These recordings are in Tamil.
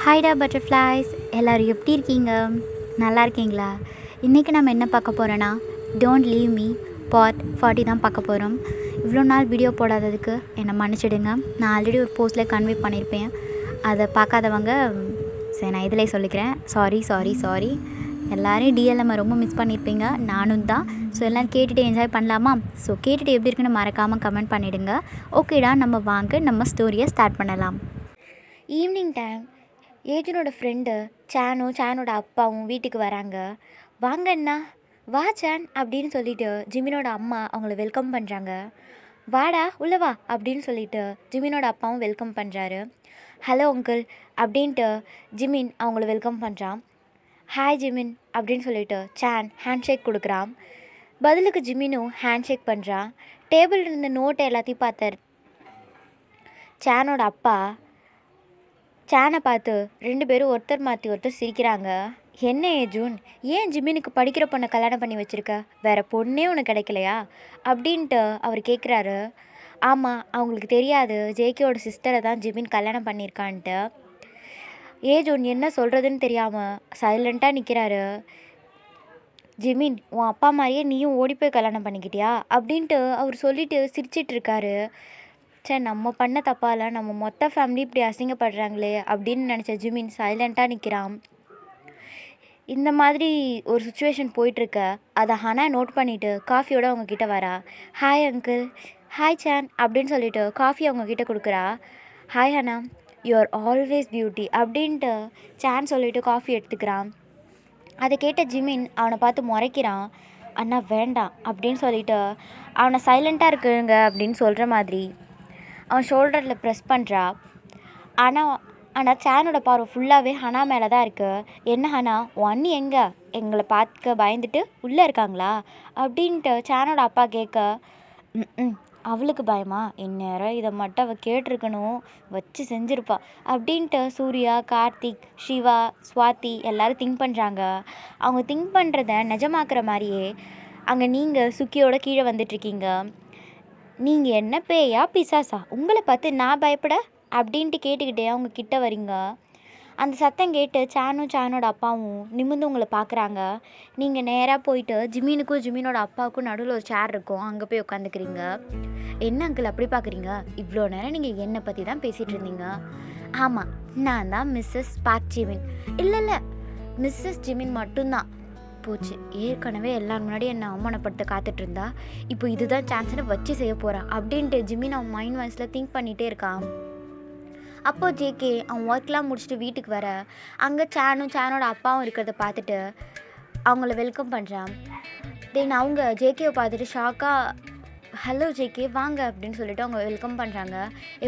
ஹாய்டா பட்டர்ஃப்ளைஸ் எல்லோரும் எப்படி இருக்கீங்க? நல்லா இருக்கீங்களா? இன்றைக்கி நம்ம என்ன பார்க்க போகிறோன்னா டோன்ட் லீவ் மீ பார்ட் 40 தான் பார்க்க போகிறோம். இவ்வளோ நாள் வீடியோ போடாததுக்கு என்னை மன்னிச்சிடுங்க. நான் ஆல்ரெடி ஒரு போஸ்ட்டில் கன்வே பண்ணியிருப்பேன். அதை பார்க்காதவங்க சரி நான் இதிலே சொல்லிக்கிறேன். சாரி எல்லோரும் டிஎல்எம்மை ரொம்ப மிஸ் பண்ணியிருப்பீங்க, நானும் தான். ஸோ எல்லோரும் கேட்டுட்டு என்ஜாய் பண்ணலாமா? ஸோ கேட்டுட்டு எப்படி இருக்குன்னு மறக்காமல் கமெண்ட் பண்ணிவிடுங்க. ஓகேடா, நம்ம வாங்க நம்ம ஸ்டோரியை ஸ்டார்ட் பண்ணலாம். ஈவினிங் டைம் ஏஜனோட ஃப்ரெண்டு சானோட அப்பாவும் வீட்டுக்கு வராங்க. வாங்க அண்ணா, வா சான் அப்படின்னு சொல்லிட்டு ஜிமினோட அம்மா அவங்கள வெல்கம் பண்ணுறாங்க. வாடா உள்ளே வா அப்படின்னு சொல்லிட்டு ஜிமினோட அப்பாவும் வெல்கம் பண்ணுறாரு. ஹலோ அங்கிள் அப்படின்ட்டு ஜிமின் அவங்கள வெல்கம் பண்ணுறான். ஹாய் ஜிமின் அப்படின்னு சொல்லிட்டு சான் ஹேண்ட்ஷேக் கொடுக்குறான். பதிலுக்கு ஜிமினும் ஹேண்ட்ஷேக் பண்ணுறான். டேபிள் இருந்த நோட்டை எல்லாத்தையும் பார்த்தார் சானோட அப்பா. சானை பார்த்து 2 பேரும் ஒருத்தர் மாற்றி ஒருத்தர் சிரிக்கிறாங்க. என்ன ஏஜூன், ஏன் ஜிமினுக்கு படிக்கிற பொண்ணை கல்யாணம் பண்ணி வச்சுருக்க? வேறு பொண்ணே உனக்கு கிடைக்கலையா அப்படின்ட்டு அவர் கேட்குறாரு. ஆமாம், அவங்களுக்கு தெரியாது ஜேகேயோட சிஸ்டரை தான் ஜிமின் கல்யாணம் பண்ணியிருக்கான்ட்டு. ஏஜூன் என்ன சொல்கிறதுன்னு தெரியாமல் சைலண்ட்டாக நிற்கிறாரு. ஜிமின், உன் அப்பா மாதிரியே நீயும் ஓடி போய் கல்யாணம் பண்ணிக்கிட்டியா அப்படின்ட்டு அவர் சொல்லிவிட்டு சிரிச்சிட்ருக்காரு. சரி, நம்ம பண்ண தப்பால் நம்ம மொத்த ஃபேமிலி இப்படி அசிங்கப்படுறாங்களே அப்படின்னு நினச்ச ஜிமின் சைலண்ட்டாக நிற்கிறான். இந்த மாதிரி ஒரு சுச்சுவேஷன் போயிட்டுருக்க அதை ஹனா நோட் பண்ணிவிட்டு காஃபியோடு அவங்கக்கிட்ட வரா. Hi uncle. ஹாய் சான் அப்படின்னு சொல்லிட்டு காஃபி அவங்கக்கிட்ட கொடுக்குறா. Hi Hana, you are always beauty அப்படின்ட்டு சான் சொல்லிவிட்டு காஃபி எடுத்துக்கிறான். அதை கேட்ட ஜிமின் அவனை பார்த்து முறைக்கிறான். அண்ணா வேண்டாம் அப்படின்னு சொல்லிட்டு அவனை சைலண்ட்டாக இருக்குங்க அப்படின்னு சொல்கிற மாதிரி அவன் ஷோல்டரில் ப்ரெஸ் பண்ணுறா. ஆனால் சானோட பார்வை ஃபுல்லாகவே ஹனா மேலே தான் இருக்குது. என்ன ஹனா, உன் அண்ணி எங்கே? எங்களை பார்க்க பயந்துட்டு உள்ளே இருக்காங்களா அப்படின்ட்டு சானோட அப்பா கேட்க, அவளுக்கு பயமா? இந்நேரம் இதை மட்டும் அவள் கேட்டிருக்கணும், வச்சு செஞ்சுருப்பா அப்படின்ட்டு சூர்யா, கார்த்திக், சிவா, ஸ்வாதி எல்லோரும் திங்க் பண்ணுறாங்க. அவங்க திங்க் பண்ணுறத நிஜமாக்குற மாதிரியே அங்கே நீங்கள் சுக்கியோட கீழே வந்துட்ருக்கீங்க. நீங்கள் என்ன பேயா பிசாசா, உங்களை பார்த்து நான் பயப்பட அப்படின்ட்டு கேட்டுக்கிட்டே அவங்க கிட்ட வரீங்க. அந்த சத்தம் கேட்டு சானோட அப்பாவும் நிமிர்ந்து உங்களை பார்க்குறாங்க. நீங்கள் நேராக போயிட்டு ஜிமினுக்கும் ஜிமினோட அப்பாவுக்கும் நடுவில் ஒரு சேர் இருக்கும், அங்கே போய் உட்காந்துக்கிறீங்க. என்ன அங்கிள் அப்படி பார்க்குறீங்க? இவ்வளோ நேரம் நீங்கள் என்னை பற்றி தான் பேசிகிட்டு இருந்தீங்க. ஆமாம், நான் தான் மிஸ்ஸஸ் பார்க் ஜிமின். இல்லை மிஸ்ஸஸ் ஜிமின் மட்டும்தான். போச்சு, ஏற்கனவே எல்லாரும் முன்னாடி என்னை அவமானப்படுத்த காத்துட்டு இருந்தா, இப்போ இதுதான் சான்ஸ்னு வச்சு செய்ய போகிறா அப்படின்ட்டு ஜிமின் அவன் மைண்ட் வாய்ஸில் திங்க் பண்ணிகிட்டே இருக்கான். அப்போது ஜேகே அவன் ஒர்க்லாம் முடிச்சுட்டு வீட்டுக்கு வர அங்கே சானோட அப்பாவும் இருக்கிறத பார்த்துட்டு அவங்கள வெல்கம் பண்ணுறான். தென் அவங்க ஜேகேவை பார்த்துட்டு ஷாக்காக ஹலோ ஜேகே வாங்க அப்படின்னு சொல்லிட்டு அவங்க வெல்கம் பண்ணுறாங்க.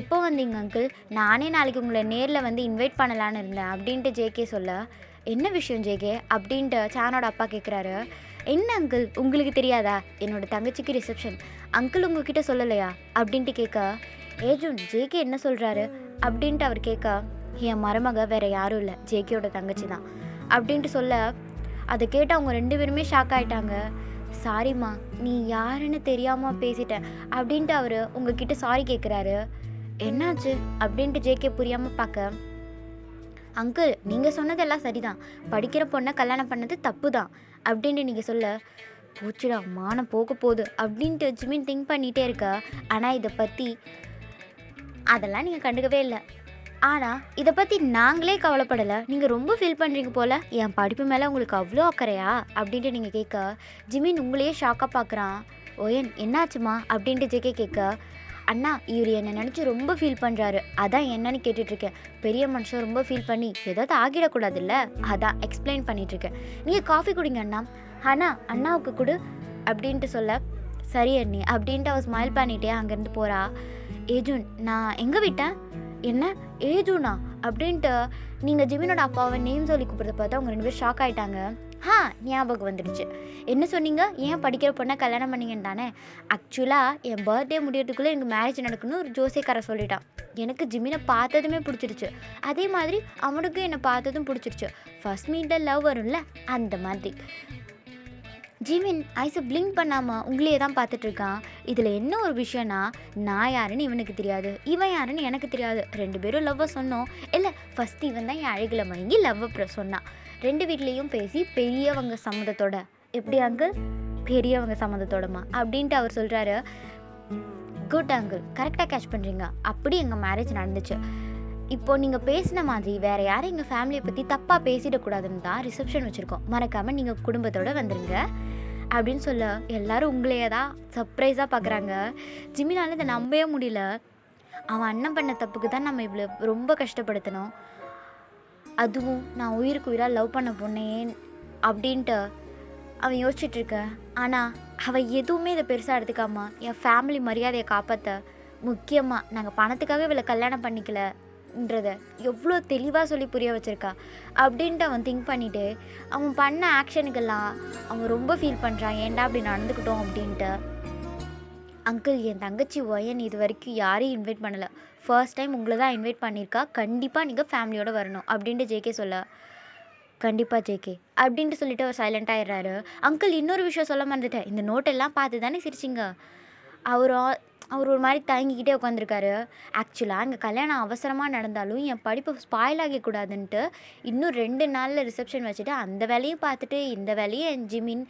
எப்போ வந்தீங்க அங்கிள்? நானே நாளைக்கு உங்களை நேரில் வந்து இன்வைட் பண்ணலான்னு இருந்தேன் அப்படின்ட்டு ஜேகே சொல்ல, என்ன விஷயம் ஜேகே அப்படின்ட்டு சானோட அப்பா கேட்குறாரு. என்ன அங்கிள், உங்களுக்கு தெரியாதா? என்னோடய தங்கச்சிக்கு ரிசப்ஷன், அங்கிள் உங்ககிட்ட சொல்லலையா அப்படின்ட்டு கேட்க, ஏஜூன் ஜேகே என்ன சொல்கிறாரு அப்படின்ட்டு அவர் கேட்க, என் மருமக வேறு யாரும் இல்லை, ஜேகேயோட தங்கச்சி தான் அப்படின்ட்டு சொல்ல, அதை கேட்டு அவங்க 2 பேருமே ஷாக் ஆகிட்டாங்க. சாரிம்மா, நீ யாருன்னு தெரியாமல் பேசிட்டேன் அப்படின்ட்டு அவர் உங்ககிட்ட சாரி கேட்குறாரு. என்னாச்சு அப்படின்ட்டு ஜேகே புரியாமல் பார்க்க, அங்கிள் நீங்கள் சொன்னதெல்லாம் சரிதான், படிக்கிற பொண்ணை கல்யாணம் பண்ணது தப்பு தான் அப்படின்ட்டு நீங்கள் சொல்ல, போச்சுடா மானம் போக போகுது அப்படின்ட்டு ஜிமின் திங்க் பண்ணிகிட்டே இருக்க. ஆனால் இதை பற்றி அதெல்லாம் நீங்கள் கண்டுக்கவே இல்லை. ஆனால் இதை பற்றி நாங்களே கவலைப்படலை, நீங்கள் ரொம்ப ஃபீல் பண்ணுறீங்க போல், என் படிப்பு மேலே உங்களுக்கு அவ்வளோ அக்கறையா அப்படின்ட்டு நீங்கள் கேட்க, ஜிமின் உங்களையே ஷாக்காக பார்க்குறான். ஓயன் என்னாச்சுமா அப்படின்ட்டு ஜேகே கேட்க, அண்ணா இவர் என்னை நினச்சி ரொம்ப ஃபீல் பண்ணுறாரு, அதான் என்னன்னு கேட்டுட்ருக்கேன். பெரிய மனுஷன் ரொம்ப ஃபீல் பண்ணி ஏதாவது ஆகிடக்கூடாதுல்ல, அதான் எக்ஸ்பிளைன் பண்ணிகிட்ருக்கேன். நீங்கள் காஃபி குடிங்க அண்ணா. அண்ணாவுக்கு கொடு அப்படின்ட்டு சொல்ல, சரி அண்ணி அப்படின்ட்டு அவள் ஸ்மைல் பண்ணிகிட்டே அங்கேருந்து போகிறா. ஏஜூன், நான் எங்கே விட்டேன்? என்ன ஏஜூனா அப்படின்ட்டு நீங்கள் ஜிமினோட அப்பாவை நேம் சொல்லி கூப்பிட்றத பார்த்து அவங்க 2 பேரும் ஷாக் ஆகிட்டாங்க. ஞாபகம் வந்துடுச்சு. என்ன சொன்னீங்க? ஏன் படிக்கிற பொண்ணை கல்யாணம் பண்ணிங்கன்னு தானே? ஆக்சுவலாக என் பர்த்டே முடியறதுக்குள்ளே எனக்கு மேரேஜ் நடக்கணும்னு ஒரு ஜோசியக்காரர் சொல்லிட்டான். எனக்கு ஜிமினை பார்த்ததுமே பிடிச்சிருச்சு, அதே மாதிரி அவனுக்கும் என்னை பார்த்ததும் பிடிச்சிருச்சு. ஃபர்ஸ்ட் மீட்டில் லவ் வரும்ல, அந்த மாதிரி. ஜிமின் ஐஸை பிளிங்க் பண்ணாமல் உங்களையே தான் பார்த்துட்ருக்கான். இதில் என்ன ஒரு விஷயம்னா, நான் யாருன்னு இவனுக்கு தெரியாது, இவன் யாருன்னு எனக்கு தெரியாது. 2 பேரும் லவ்வை சொன்னோம். இல்லை, ஃபஸ்ட்டு இவன் தான் என் அழகில் மயங்கி லவ்வை சொன்னான். 2 வீட்லேயும் பேசி பெரியவங்க சம்மதத்தோட. எப்படி அங்கிள்? பெரியவங்க சம்மதத்தோடமா அப்படின்ட்டு அவர் சொல்கிறாரு. குட் அங்கிள், கரெக்டாக கேட்ச் பண்ணுறீங்க. அப்படி எங்கள் மேரேஜ் நடந்துச்சு. இப்போது நீங்கள் பேசின மாதிரி வேறு யாரும் எங்கள் ஃபேமிலியை பற்றி தப்பாக பேசிடக்கூடாதுன்னு தான் ரிசப்ஷன் வச்சுருக்கோம். மறக்காமல் நீங்கள் குடும்பத்தோடு வந்துடுங்க அப்படின்னு சொல்ல எல்லோரும் உங்களையே தான் சர்ப்ரைஸாக பார்க்குறாங்க. ஜிமினால் இதை நம்பவே முடியல. அவன் அண்ணன் பண்ண தப்புக்கு தான் நம்ம இவ்வளோ ரொம்ப கஷ்டப்படுத்தணும், அதுவும் நான் உயிருக்கு உயிராக லவ் பண்ண பொண்ணேன் அப்படின்ட்டு அவன் யோசிச்சுட்ருக்க. ஆனால் அவள் எதுவுமே இதை பெருசாக எடுத்துக்காமல் என் ஃபேமிலி மரியாதையை காப்பாற்ற, முக்கியமாக நாங்கள் பணத்துக்காக இவளை கல்யாணம் பண்ணிக்கலன்றதை எவ்வளோ தெளிவாக சொல்லி புரிய வச்சுருக்கா அப்படின்ட்டு அவன் திங்க் பண்ணிவிட்டு அவன் பண்ண ஆக்ஷனுக்கெல்லாம் அவன் ரொம்ப ஃபீல் பண்ணுறான். ஏன்டா அப்படி நடந்துக்கிட்டோம் அப்படின்ட்டு. அங்கிள், என் தங்கச்சி ஒயன் இது வரைக்கும் யாரையும் இன்வைட் பண்ணலை. ஃபர்ஸ்ட் டைம் உங்களை தான் இன்வைட் பண்ணியிருக்கா. கண்டிப்பாக நீங்கள் ஃபேமிலியோடு வரணும் அப்படின்ட்டு ஜேகே சொல்ல, கண்டிப்பாக ஜேகே அப்படின்ட்டு சொல்லிவிட்டு அவர் சைலண்ட் ஆகிடுறாரு. அங்கிள், இன்னொரு விஷயம் சொல்ல மறந்துட்டேன். இந்த நோட்டெல்லாம் பார்த்து தானே சிரிச்சிங்க. அவர் ஒரு மாதிரி தயங்கிக்கிட்டே உட்காந்துருக்காரு. ஆக்சுவலாக இங்கே கல்யாணம் அவசரமாக நடந்தாலும் என் படிப்பு ஸ்பாயில் ஆகிக்கூடாதுன்ட்டு இன்னும் 2 நாளில் ரிசப்ஷன் வச்சுட்டு அந்த வேலையும் பார்த்துட்டு இந்த வேலையும் என் ஜிமின்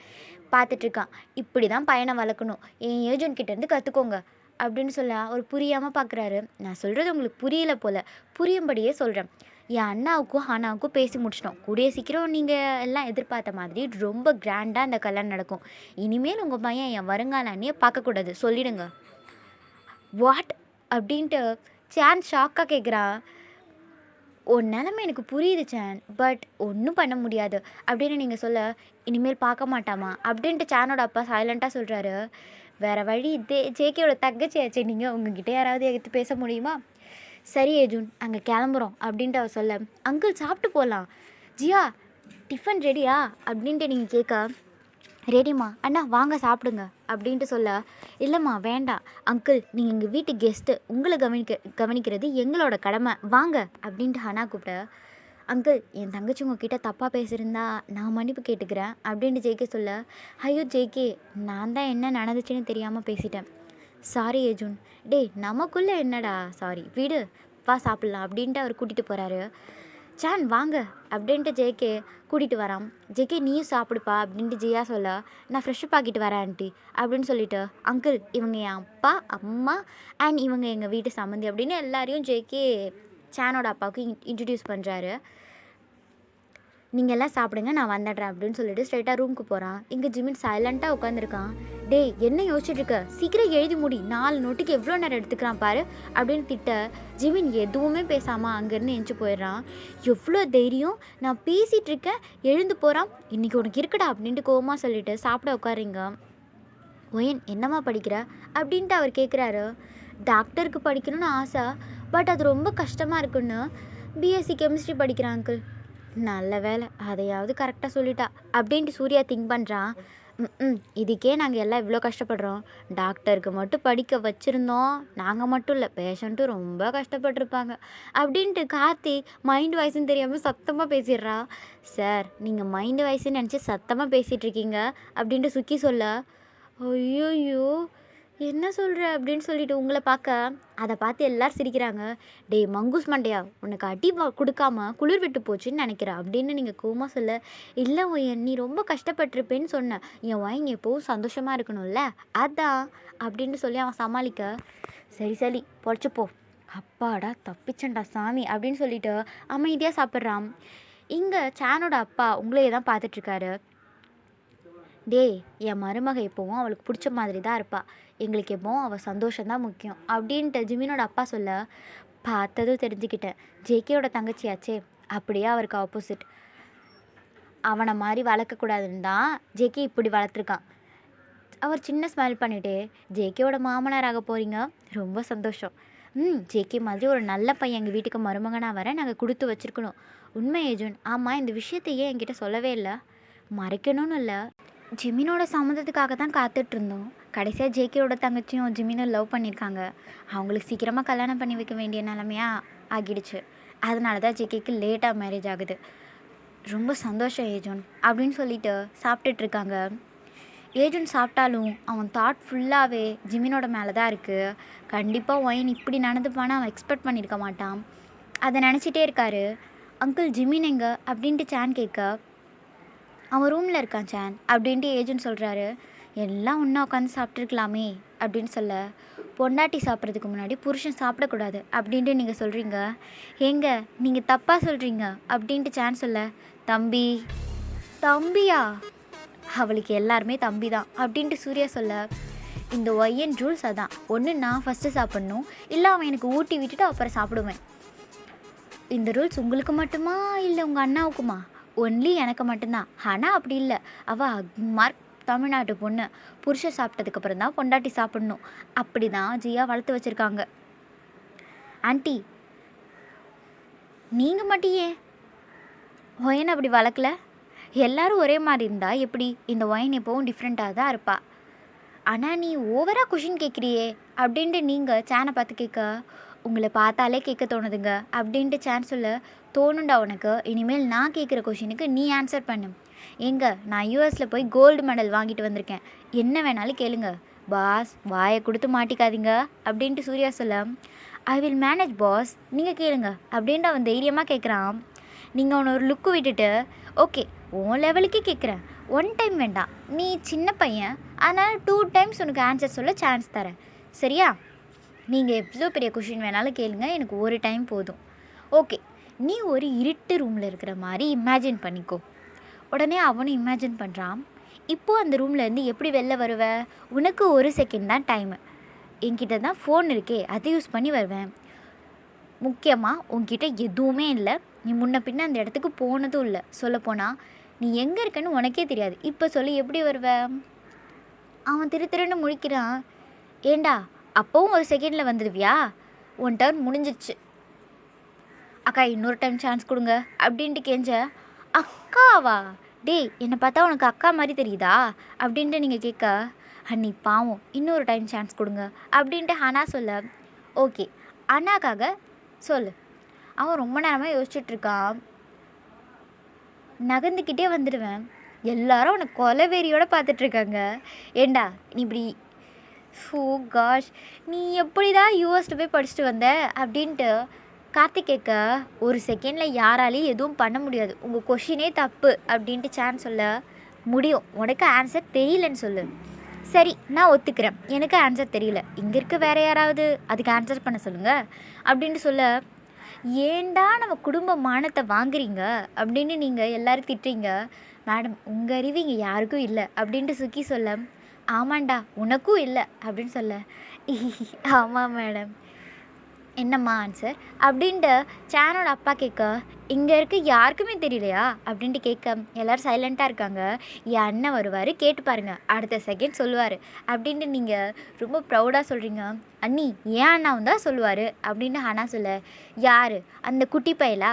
பார்த்துட்ருக்கான். இப்படி தான் பையனை வளர்க்கணும், என் ஏஜென்ட் கிட்டேருந்து கற்றுக்கோங்க அப்படின்னு சொல்ல அவர் புரியாமல் பார்க்குறாரு. நான் சொல்கிறது உங்களுக்கு புரியல போல், புரியும்படியே சொல்கிறேன். என் அண்ணாவுக்கும் ஹானாவுக்கும் பேசி முடிச்சிட்டோம். கூடிய சீக்கிரம் நீங்கள் எல்லாம் எதிர்பார்த்த மாதிரி ரொம்ப கிராண்டாக அந்த கல்யாணம் நடக்கும். இனிமேல் உங்கள் பையன் என் வருங்கால அண்ணியை பார்க்கக்கூடாது, சொல்லிடுங்க. வாட் அப்படின்ட்டு சான் ஷாக்காக கேட்குறான். உன் நிலமை எனக்கு புரியுது சான், பட் ஒன்றும் பண்ண முடியாது அப்படின்னு நீங்கள் சொல்ல, இனிமேல் பார்க்க மாட்டாமா அப்படின்ட்டு சானோட அப்பா சைலண்ட்டாக சொல்கிறாரு. வேறு வழி ஜேகேயோட தங்கச்சி ஆச்சு, நீங்கள் உங்ககிட்ட யாராவது எடுத்து பேச முடியுமா? சரி ஏஜுன், அங்கே கிளம்புறோம் அப்படின்ட்டு அவர் சொல்ல, அங்கிள் சாப்பிட்டு போகலாம். ஜியா, டிஃபன் ரெடியா அப்படின்ட்டு நீங்கள் கேட்க, ரெடிம்மா அண்ணா வாங்க சாப்பிடுங்க அப்படின்ட்டு சொல்ல, இல்லைம்மா வேண்டாம் அங்கிள், நீங்கள் எங்கள் வீட்டு கெஸ்ட்டு, உங்களை கவனிக்கிறது எங்களோட கடமை, வாங்க அப்படின்ட்டு ஹனா கூப்பிட்ட. அங்கிள், என் தங்கச்சி உங்ககிட்ட தப்பாக பேசியிருந்தா நான் மன்னிப்பு கேட்டுக்கிறேன் அப்படின்ட்டு ஜேகே சொல்ல, ஐயோ ஜேகே, நான் தான் என்ன நடந்துச்சுன்னு தெரியாமல் பேசிட்டேன், சாரி ஏஜுன். டேய், நமக்குள்ளே என்னடா சாரி, வீடு வா சாப்பிட்லாம் அப்படின்ட்டு அவர் கூட்டிகிட்டு போகிறாரு. சான் வாங்க அப்படின்ட்டு ஜேகே கூட்டிகிட்டு வரான். ஜேகே நீயும் சாப்பிடுப்பா அப்படின்ட்டு ஜியா சொல்ல, நான் ஃப்ரெஷ்ஷப் ஆக்கிட்டு வரேன் ஆண்டி அப்படின்னு சொல்லிட்டு, அங்கிள் இவங்க என் அப்பா அம்மா அண்ட் இவங்க எங்கள் வீட்டு சம்மந்தி அப்படின்னு எல்லாரையும் ஜேகே சானோட அப்பாவுக்கு இன்ட்ரடியூஸ் பண்ணுறாரு. நீங்கள் எல்லாம் சாப்பிடுங்க, நான் வந்துடுறேன் அப்படின்னு சொல்லிட்டு ஸ்ட்ரைட்டாக ரூமுக்கு போகிறான். இங்கே ஜிமின் சைலண்ட்டாக உட்காந்துருக்கான். டேய், என்ன யோசிச்சுட்ருக்க, சீக்கிரம் எழுதி முடி, 4 நோட்டுக்கு எவ்வளோ நேரம் எடுத்துக்கிறான் பாரு அப்படின்னு திட்ட, ஜிமின் எதுவுமே பேசாமல் அங்கேருந்து எஞ்சி போயிடுறான். எவ்வளோ தைரியம், நான் பேசிகிட்டு இருக்கேன் எழுந்து போகிறான், இன்றைக்கி உனக்கு இருக்குடா அப்படின்ட்டு கோவமாக சொல்லிவிட்டு சாப்பிட உட்காருங்க. ஒயன் என்னம்மா படிக்கிற அப்படின்ட்டு அவர் கேட்குறாரு. டாக்டருக்கு படிக்கணும்னு ஆசை, பட் அது ரொம்ப கஷ்டமாக இருக்குன்னு பிஎஸ்சி கெமிஸ்ட்ரி படிக்கிறான் அங்கிள். நல்ல வேலை, அதையாவது கரெக்டாக சொல்லிட்டா அப்படின்ட்டு சூர்யா திங்க் பண்ணுறான். இதுக்கே நாங்கள் எல்லாம் இவ்வளோ கஷ்டப்படுறோம், டாக்டருக்கு மட்டும் படிக்க வச்சுருந்தோம், நாங்கள் மட்டும் இல்லை பேஷண்ட்டும் ரொம்ப கஷ்டப்பட்டுருப்பாங்க அப்படின்ட்டு கார்த்தி மைண்ட் வாய்ஸ்ன்னு தெரியாமல் சத்தமாக பேசிடுறா. சார், நீங்கள் மைண்டு வாய்ஸ்ன்னு நினச்சி சத்தமாக பேசிகிட்ருக்கீங்க அப்படின்ட்டு சுக்கி சொல்ல, ஐயோயோ என்ன சொல்கிற அப்படின்னு சொல்லிட்டு உங்களை பார்க்க அதை பார்த்து எல்லோரும் சிரிக்கிறாங்க. டே மங்கூஸ் மண்டையா, உனக்கு அடி கொடுக்காம குளிர் விட்டு போச்சுன்னு நினைக்கிறேன் அப்படின்னு நீங்கள் கோமா சொல்ல, இல்லை ஒயன் நீ ரொம்ப கஷ்டப்பட்டிருப்பேன்னு சொன்னேன், என் ஒயங்க எப்போவும் சந்தோஷமாக இருக்கணும்ல அதான் அப்படின்னு சொல்லி அவன் சமாளிக்க, சரி சரி பொழைச்சிப்போ, அப்பாடா தப்பிச்சண்டா சாமி அப்படின்னு சொல்லிட்டு அமைதியாக சாப்பிட்றான். இங்கே சானோட அப்பா உங்களையே தான் பார்த்துட்ருக்காரு. டேய், என் மருமக எப்போவும் அவளுக்கு பிடிச்ச மாதிரி தான் இருப்பாள், எங்களுக்கு எப்போவும் அவள் சந்தோஷம்தான் முக்கியம் அப்படின்ட்டு ஜிமினோட அப்பா சொல்ல, பார்த்ததும் தெரிஞ்சுக்கிட்டேன், ஜேகேயோட தங்கச்சியாச்சே அப்படியே அவருக்கு ஆப்போசிட், அவனை மாதிரி வளர்க்கக்கூடாதுன்னு தான் ஜேகே இப்படி வளர்த்துருக்கான். அவர் சின்ன ஸ்மைல் பண்ணிவிட்டு, ஜேகேயோட மாமனாராக போகிறீங்க, ரொம்ப சந்தோஷம். ஜேகே மாதிரி ஒரு நல்ல பையன் எங்கள் வீட்டுக்கு மருமகனாக வர நாங்கள் கொடுத்து வச்சுருக்கணும். உண்மை ஏஜுன். ஆமாம், இந்த விஷயத்தையே என்கிட்ட சொல்லவே இல்லை. மறைக்கணும்னு இல்லை, ஜிமினோட சம்மந்தத்துக்காக தான் காத்துட்ருந்தோம். கடைசியாக ஜேகேயோட தங்கச்சியும் ஜிமினும் லவ் பண்ணியிருக்காங்க. அவங்களுக்கு சீக்கிரமாக கல்யாணம் பண்ணி வைக்க வேண்டிய நிலமையாக ஆகிடுச்சு. அதனால தான் ஜேகேக்கு லேட்டாக மேரேஜ் ஆகுது. ரொம்ப சந்தோஷம் ஏஜோன் அப்படின்னு சொல்லிட்டு சாப்பிட்டுட்ருக்காங்க. ஏஜென்ட் சாப்பிட்டாலும் அவன் தாட் ஃபுல்லாகவே ஜிமினோட மேலே தான் இருக்குது. கண்டிப்பாக ஒயின் இப்படி நடந்துப்பான்னு அவன் எக்ஸ்பெக்ட் பண்ணியிருக்க மாட்டான். அதை நினச்சிட்டே இருக்காரு. அங்கிள் ஜிமின் எங்க அப்படின்ட்டு சான் கேட்க, அவன் ரூமில் இருக்கான் சான் அப்படின்ட்டு ஏஜென்ட் சொல்கிறாரு. எல்லாம் ஒன்றா உட்காந்து சாப்பிட்ருக்கலாமே அப்படின்னு சொல்ல, பொண்டாட்டி சாப்பிட்றதுக்கு முன்னாடி புருஷன் சாப்பிடக்கூடாது அப்படின்ட்டு நீங்கள் சொல்கிறீங்க. ஏங்க நீங்கள் தப்பாக சொல்கிறீங்க அப்படின்ட்டு சான் சொல்ல, தம்பி தம்பியா, அவளுக்கு எல்லாருமே தம்பி தான் அப்படின்ட்டு சூர்யா சொல்ல, இந்த ஒய்யன் ரூல்ஸ் அதான், ஒன்று நான் ஃபஸ்ட்டு சாப்பிட்ணும், இல்லை அவன் எனக்கு ஊட்டி விட்டுட்டு அப்புறம் சாப்பிடுவேன். இந்த ரூல்ஸ் உங்களுக்கு மட்டுமா இல்லை உங்கள் அண்ணாவுக்குமா? ஒன்லி எனக்கு மட்டும்தான். ஆனால் அப்படி இல்லை, அவள் மார்க் தமிழ்நாட்டு பொண்ணு, புருஷன் சாப்பிட்டதுக்கப்புறம் தான் பொண்டாட்டி சாப்பிட்ணும். அப்படி தான் ஜியா வளர்த்து வச்சுருக்காங்க. ஆண்டி நீங்கள் மட்டும் ஏன் ஒயன் அப்படி வளர்க்கல? எல்லோரும் ஒரே மாதிரி இருந்தால் எப்படி? இந்த ஒயின் எப்போவும் டிஃப்ரெண்ட்டாக தான் இருப்பா. ஆனால் நீ ஓவராக கொஷின் கேட்குறியே அப்படின்ட்டு நீங்கள் சேனை பார்த்து கேட்க, உங்களை பார்த்தாலே கேட்க தோணுதுங்க அப்படின்ட்டு சேன் சொல்ல, தோணுண்டா உனக்கு? இனிமேல் நான் கேட்குற கொஷினுக்கு நீ ஆன்சர் பண்ணு. எங்க நான் யூஎஸில் போய் கோல்டு மெடல் வாங்கிட்டு வந்திருக்கேன், என்ன வேணாலும் கேளுங்க பாஸ், வாயை கொடுத்து மாட்டிக்காதீங்க அப்படின்ட்டு சூர்யா சொல்ல, ஐ வில் மேனேஜ் பாஸ், நீங்கள் கேளுங்க அப்படின்ட்டு அவன் தைரியமாக கேட்குறான். நீங்கள் அவனை ஒரு லுக்கு விட்டுட்டு, ஓகே உன் லெவலுக்கே கேட்குறேன், 1 டைம் வேண்டாம், நீ சின்ன பையன், அதனால் 2 டைம்ஸ் உனக்கு ஆன்சர் சொல்ல சான்ஸ் தரேன், சரியா? நீங்கள் எவ்வளோ பெரிய கொஷின் வேணாலும் கேளுங்க, எனக்கு ஒரு டைம் போதும். ஓகே, நீ ஒரு இருட்டு ரூமில் இருக்கிற மாதிரி இமேஜின் பண்ணிக்கோ. உடனே அவனும் இமேஜின் பண்ணுறான். இப்போது அந்த ரூம்லேருந்து எப்படி வெளில வருவ? உனக்கு 1 செகண்ட் தான் டைமு. என்கிட்ட தான் ஃபோன் இருக்கே, அதை யூஸ் பண்ணி வருவேன். முக்கியமாக உன்கிட்ட எதுவுமே இல்லை, நீ முன்ன பின்ன அந்த இடத்துக்கு போனதும் இல்லை. சொல்லப்போனால் நீ எங்கே இருக்கன்னு உனக்கே தெரியாது. இப்போ சொல்லி எப்படி வருவ? அவன் திருன்னு முழிக்கிறான். ஏண்டா அப்போவும் 1 செகண்டில் வந்துடுவியா? உன் டர்ன் முடிஞ்சிடுச்சு, அக்கா இன்னொரு டைம் சான்ஸ் கொடுங்க அப்படின்ட்டு கெஞ்ச, அக்காவா? டேய் என்னை பார்த்தா உனக்கு அக்கா மாதிரி தெரியுதா அப்படின்ட்டு நீங்கள் கேட்க, அண்ணி பாவம் இன்னொரு டைம் சான்ஸ் கொடுங்க அப்படின்ட்டு ஹனா சொல்ல, ஓகே அண்ணாக்காக சொல்லு. அவன் ரொம்ப நேரமாக யோசிச்சுட்ருக்கான். நகர்ந்துக்கிட்டே வந்துடுவேன், எல்லாரும் உனக்கு கொலவெறியோடு பார்த்துட்ருக்காங்க. ஏண்டா நீ இப்படி, ஓ காஷ், நீ எப்படி தான் யூஎஸில் போய் படிச்சுட்டு வந்த அப்படின்ட்டு கார்த்திக் கேட்க, 1 செகண்டில் யாராலையும் எதுவும் பண்ண முடியாது, உங்கள் கொஷினே தப்பு அப்படின்ட்டு சான் சொல்ல, முடியும், உனக்கு ஆன்சர் தெரியலன்னு சொல்லு. சரி நான் ஒத்துக்கிறேன், எனக்கு ஆன்சர் தெரியல, இங்கே இருக்க வேறு யாராவது அதுக்கு ஆன்சர் பண்ண சொல்லுங்கள் அப்படின்ட்டு சொல்ல, ஏண்டா நம்ம குடும்ப மானத்தை வாங்குறீங்க அப்படின்னு நீங்கள் எல்லோரும் திட்டுறீங்க மேடம், உங்கள் அறிவு இங்கே யாருக்கும் இல்லை அப்படின்ட்டு சுக்கி சொல்ல, ஆமாண்டா உனக்கும் இல்லை அப்படின்னு சொல்ல, ஆமாம் மேடம், என்னம்மா ஆன்சர் அப்படின்ட்டு சானோட அப்பா கேட்க, இங்கே இருக்க யாருக்குமே தெரியலையா அப்படின்ட்டு கேட்க, எல்லோரும் சைலண்ட்டாக இருக்காங்க. என் அண்ணன் வருவார், கேட்டு பாருங்கள், அடுத்த செகண்ட் சொல்லுவார் அப்படின்ட்டு நீங்கள் ரொம்ப ப்ரௌடாக சொல்கிறீங்க. அண்ணி ஏன் அண்ணாவும் தான் சொல்லுவார் அப்படின்னு ஹனா சொல்ல, யார் அந்த குட்டி பையலா?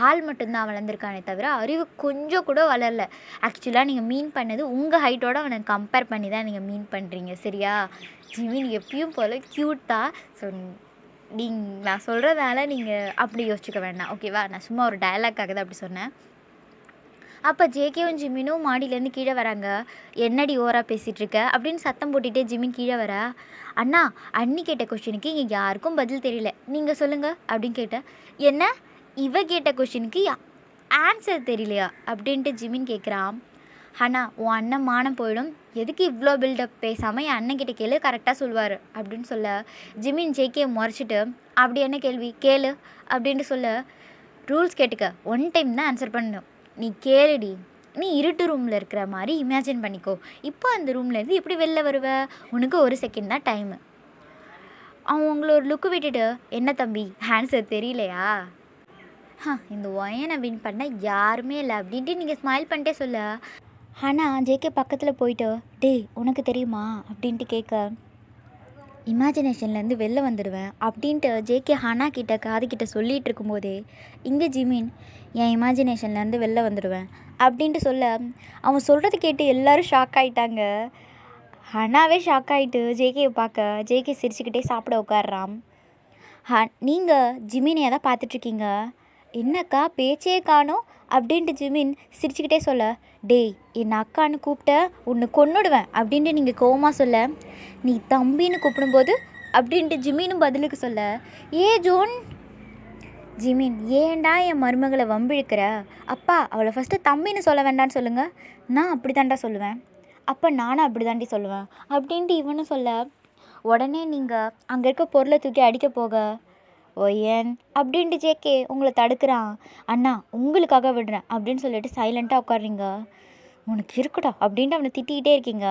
ஆள் மட்டும்தான் வளர்ந்துருக்கானே தவிர அறிவு கொஞ்சம் கூட வளரல. ஆக்சுவலாக நீங்கள் மீன் பண்ணது உங்கள் ஹைட்டோடு அவனை கம்பேர் பண்ணி தான் நீங்கள் மீன் பண்ணுறீங்க, சரியா? ஜிமின் எப்பயும் போல் க்யூட்டாக. ஸோ நான் சொல்கிறதால நீங்கள் அப்படி யோசிச்சுக்க வேண்டாம், ஓகேவா? நான் சும்மா ஒரு டயலாக்காக தான் அப்படி சொன்னேன். அப்போ ஜேகேவும் ஜிமினும் மாடியிலேருந்து கீழே வராங்க. என்னடி ஓவராக பேசிகிட்ருக்க அப்படின்னு சத்தம் போட்டுகிட்டே ஜிமின் கீழே வர, அண்ணா அண்ணி கேட்ட கொஷினுக்கு இங்கே யாருக்கும் பதில் தெரியல, நீங்கள் சொல்லுங்கள் அப்படின்னு கேட்டேன். என்ன இவ கேட்ட கொஷினுக்கு ஆன்சர் தெரியலையா அப்படின்ட்டு ஜிமின் கேட்குறான். அண்ணா உன் அண்ணன் மானம் போயிடும், எதுக்கு இவ்வளோ பில்டப், பேசாமல் என் அண்ணன்கிட்ட கேளு, கரெக்டாக சொல்லுவார் அப்படின்னு சொல்ல, ஜிமின் ஜேகே முறைச்சிட்டு, அப்படி என்ன கேள்வி கேளு அப்படின்ட்டு சொல்ல, ரூல்ஸ் கேட்டுக்க, 1 டைம் தான் ஆன்சர் பண்ணணும், நீ கேளுடி, நீ இருட்டு ரூமில் இருக்கிற மாதிரி இமேஜின் பண்ணிக்கோ, இப்போ அந்த ரூம்லேருந்து எப்படி வெளில வருவ? உனக்கு 1 செகண்ட் தான் டைமு. அவன் உங்களை ஒரு லுக்கு விட்டுட்டு, என்ன தம்பி ஆன்சர் தெரியலையா? இந்த ஒயனை வின் பண்ண யாருமே இல்லை அப்படின்ட்டு நீங்கள் ஸ்மைல் பண்ணிட்டே சொல்ல, ஆனால் ஜேகே பக்கத்தில் போயிட்டு, டேய் உனக்கு தெரியுமா அப்படின்ட்டு கேட்க, இமேஜினேஷன்லேருந்து வெளில வந்துடுவேன் அப்படின்ட்டு ஜேகே ஹனா கிட்ட காதுகிட்ட சொல்லிகிட்டு இருக்கும்போதே, இங்கே ஜிமின் என் இமேஜினேஷன்லேருந்து வெளில வந்துடுவேன் அப்படின்ட்டு சொல்ல, அவன் சொல்கிறது கேட்டு எல்லோரும் ஷாக் ஆகிட்டாங்க. ஹனாவே ஷாக் ஆகிட்டு ஜேகேவை பார்க்க, ஜேகே சிரிச்சுக்கிட்டே சாப்பிட உட்காடுறான். நீங்கள் ஜிமினையை தான் பார்த்துட்ருக்கீங்க, என்னக்கா பேச்சே காணோம் அப்படின்ட்டு ஜிமின் சிரிச்சுக்கிட்டே சொல்ல, டேய் என் அக்கான்னு கூப்பிட்ட உன்னை கொன்னுடுவேன் அப்படின்ட்டு நீங்கள் கோவமாக சொல்ல, நீ தம்பின்னு கூப்பிடும்போது அப்படின்ட்டு ஜிமினும் பதிலுக்கு சொல்ல, ஏ ஜோன் ஜிமின் ஏன்டா என் மருமகளை வம்பிழுக்கிற? அப்பா அவளை ஃபஸ்ட்டு தம்பின்னு சொல்ல வேண்டான்னு சொல்லுங்கள். நான் அப்படி தாண்டா சொல்லுவேன். அப்போ நானும் அப்படி தாண்டி சொல்லுவேன் அப்படின்ட்டு இவனும் சொல்ல, உடனே நீங்கள் அங்கே இருக்க பொருளை தூக்கி அடிக்க போக, ஒய்யன் அப்படின்ட்டு ஜேகே உங்களை தடுக்கிறான். அண்ணா உங்களுக்காக விடுறேன் அப்படின்னு சொல்லிட்டு சைலண்ட்டாக உட்காடுறீங்க. உனக்கு இருக்கட்டும் அப்படின்ட்டு அவனை திட்டிக்கிட்டே இருக்கீங்க.